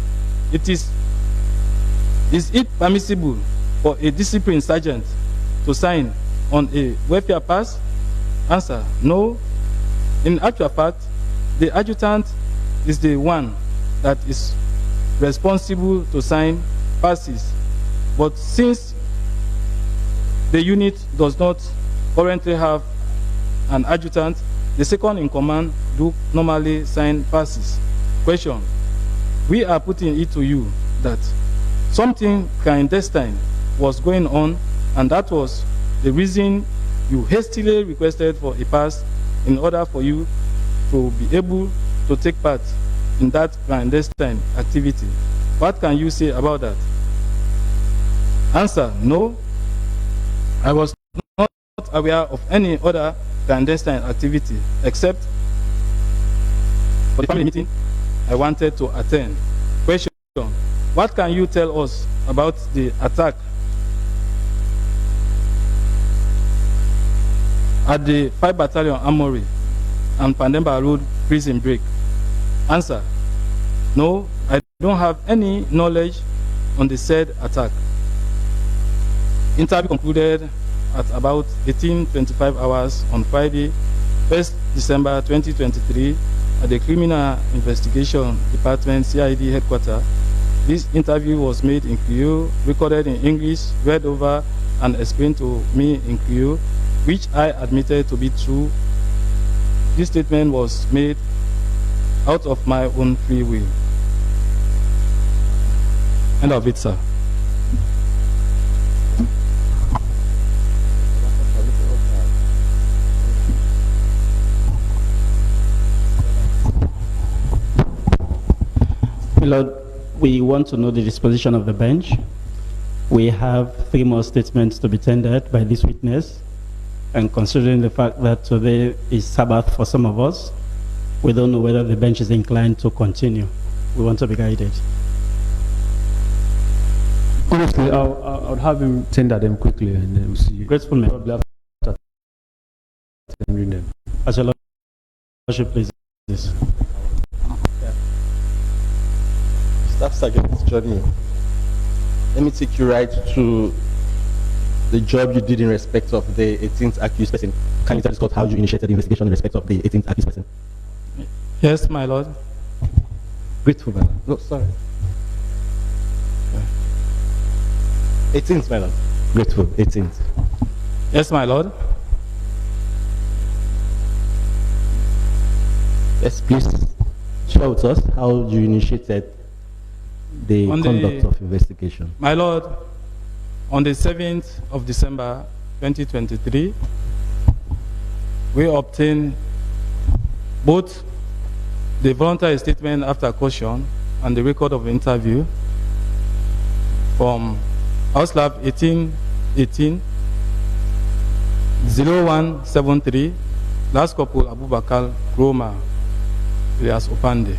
Is it permissible for a disciplined sergeant to sign on a welfare pass? Answer: No. In actual fact, the adjutant is the one that is responsible to sign passes. But since the unit does not currently have an adjutant, the second in command do normally sign passes. Question: We are putting it to you that something clandestine was going on, and that was the reason you hastily requested for a pass in order for you to be able to take part in that clandestine activity. What can you say about that? Answer: No, I was not aware of any other clandestine activity except for the family meeting I wanted to attend. Question: What can you tell us about the attack at the 5 Battalion Armory and Pandemba Road prison break? Answer: No, I don't have any knowledge on the said attack. Interview concluded at about 18:25 hours on Friday, 1st December 2023 at the Criminal Investigation Department CID headquarters. This interview was made in Creole, recorded in English, read over and explained to me in Creole, which I admitted to be true. This statement was made out of my own free will. End of it, sir. My Lord, we want to know the disposition of the bench. We have 3 more statements to be tendered by this witness, and considering the fact that today is Sabbath for some of us, we don't know whether the bench is inclined to continue. We want to be guided. Honestly, I'll have him tender them quickly and then we'll see. Grateful man. Probably after tendering them. As your Lordship please. Staff Sergeant Johnny, let me take you right to the job you did in respect of the 18th accused person. Can you tell us how you initiated the investigation in respect of the 18th accused person? Yes, my lord. Grateful, my lord. No, sorry. 18th, my lord. Grateful, 18th. Yes, my lord. Yes, please share with us how you initiated the conduct of investigation. My lord, on the 7th of December 2023, we obtained both the voluntary statement after caution and the record of interview from House Lab 1818 0173, Last Corporal Abubakar Roma, alias Opande.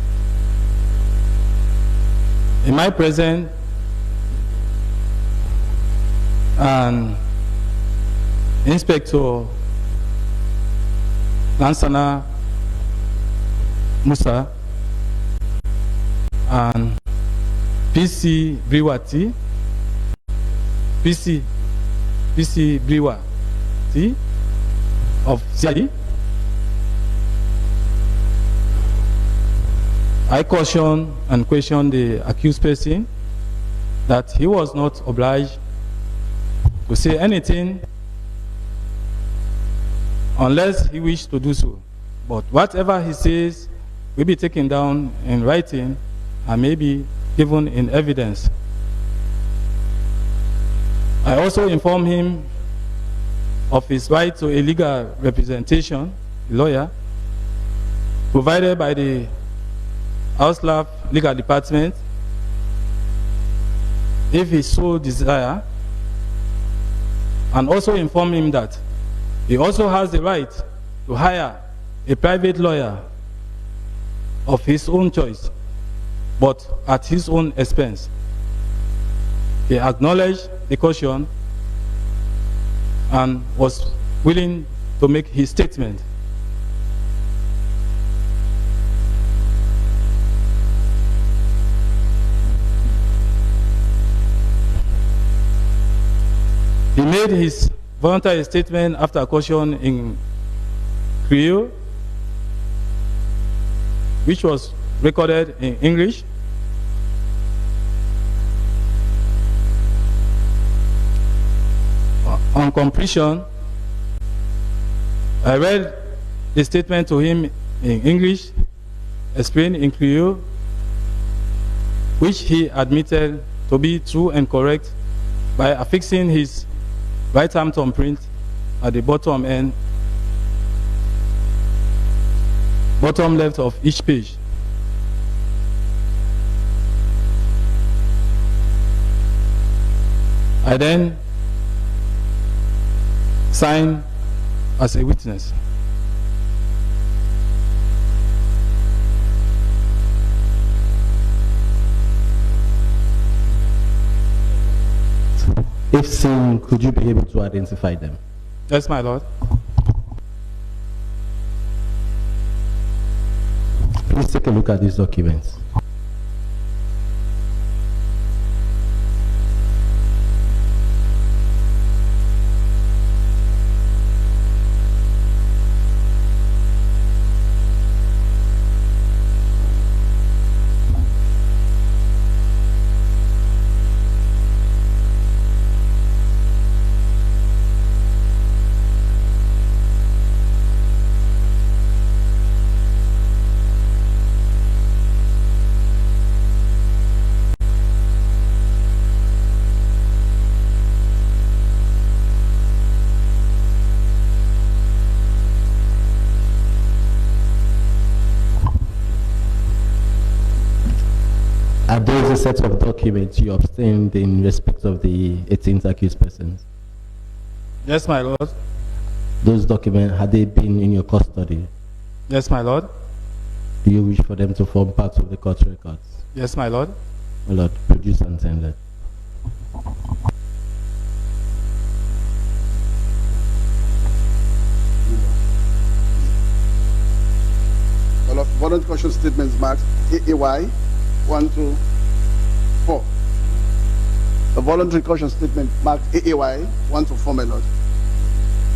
In my presence and Inspector Lansana Musa and PC Briwati, PC Briwati of CID, I caution and question the accused person that he was not obliged to say anything unless he wished to do so. But whatever he says will be taken down in writing and may be given in evidence. I also inform him of his right to a legal representation, lawyer, provided by the House Lab Legal Department, if he so desire, and also inform him that he also has the right to hire a private lawyer of his own choice, but at his own expense. He acknowledged the caution and was willing to make his statement. He made his voluntary statement after caution in Creole, which was recorded in English. On completion, I read the statement to him in English, explained in Creole, which he admitted to be true and correct by affixing his right hand thumbprint at the bottom end, bottom left of each page. I then signed as a witness. If seen, could you be able to identify them? Yes, my lord. Please take a look at these documents. Are those a set of documents you obtained in respect of the 18th accused persons? Yes, my lord. Those documents, had they been in your custody? Yes, my lord. Do you wish for them to form part of the court records? Yes, my lord. My lord, produce and send it. Voluntary caution statements marked AAY 12 a voluntary caution statement marked AAY 1 to 4, my lord.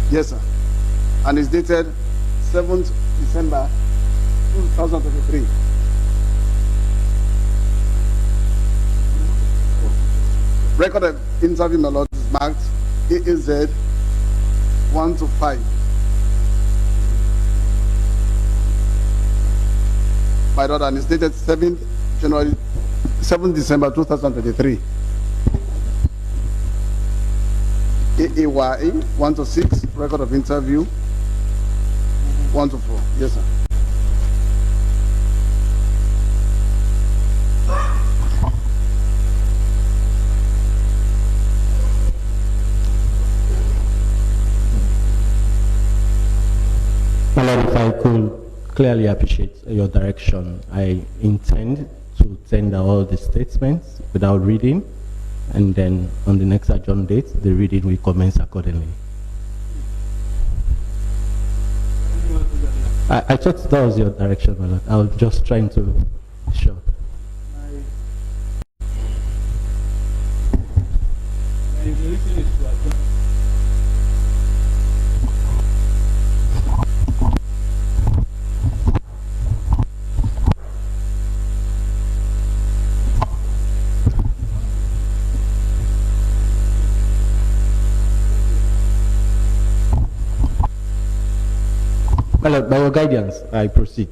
Yes, sir. And it's dated 7th December 2023. Record of interview, my lord, is marked AAZ 1 to 5. My lord, and it's dated 7th December 2023. AAY 1 to 6, record of interview 1 to 4. Yes, sir. My lord, if I could clearly appreciate your direction, I intend to tender all the statements without reading, and then on the next adjourned date, the reading will commence accordingly. I thought that was your direction, my lord. I was just trying to be sure. My lord, by your guidance, I proceed.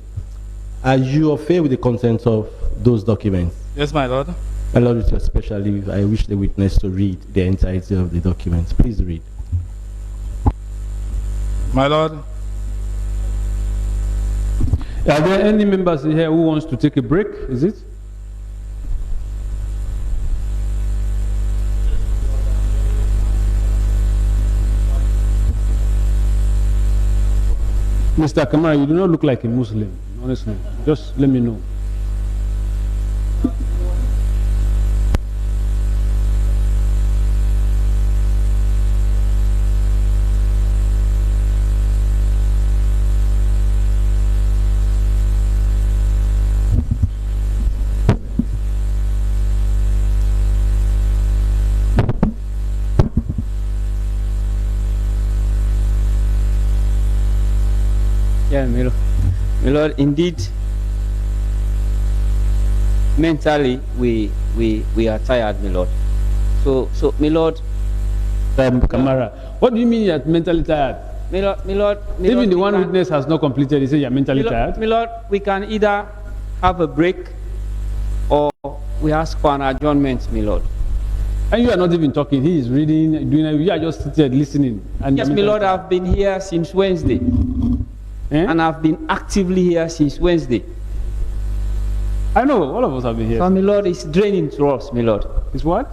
Are you fair with the content of those documents? Yes, my lord. My lord, especially, I wish the witness to read the entirety of the documents. Please read. My lord. Are there any members here who wants to take a break? Is it? Mr. Kamara, you do not look like a Muslim, honestly. Just let me know. Yeah, my Lord, indeed, mentally we are tired, my Lord. So, my Lord. Kamara, what do you mean you're mentally tired? My Lord, even the one witness has not completed, he said you're mentally tired. My Lord, we can either have a break or we ask for an adjournment, my Lord. And you are not even talking, he is reading, you are just seated listening. And yes, my Lord, I've been here since Wednesday. And I've been actively here since Wednesday. I know, all of us have been here. So, my Lord, it's draining to us, my Lord. It's what?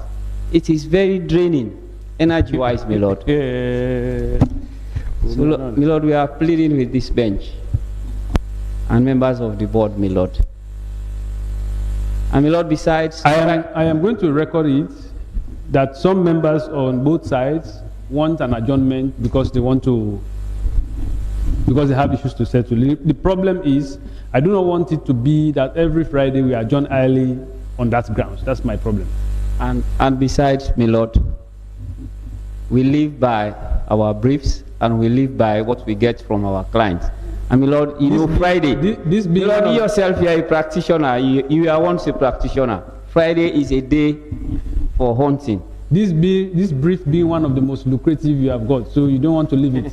It is very draining, energy-wise, my Lord. So, my Lord, we are pleading with this bench and members of the board, my Lord. And my Lord, besides... I am going to record it that some members on both sides want an adjournment because they want to... because they have issues to settle. The problem is, I do not want it to be that every Friday we adjourn early on that grounds. That's my problem. And besides, my Lord, we live by our briefs and we live by what we get from our clients. And my Lord, you know, Friday, my Lord, you yourself, you are a practitioner. You are once a practitioner. Friday is a day for hunting. This brief being one of the most lucrative you have got, so you don't want to leave it.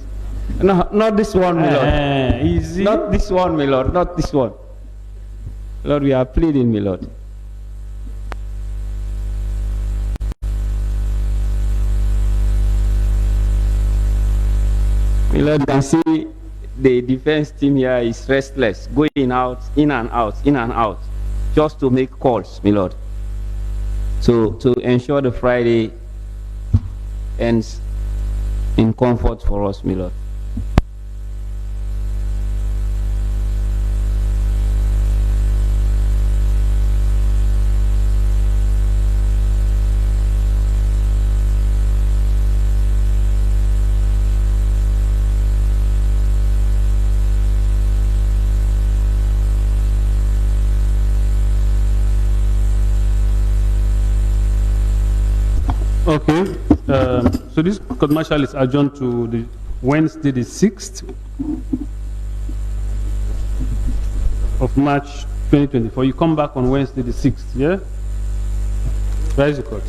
No, not this one, my Lord. Easy. Not this one, my Lord. Not this one. Lord, we are pleading, my Lord. My Lord, you can see the defense team here is restless, going out, in and out, just to make calls, my Lord. To ensure the Friday ends in comfort for us, my Lord. Okay. So this court martial is adjourned to the Wednesday, the 6th of March 2024. You come back on Wednesday, the 6th, yeah? Rise the court.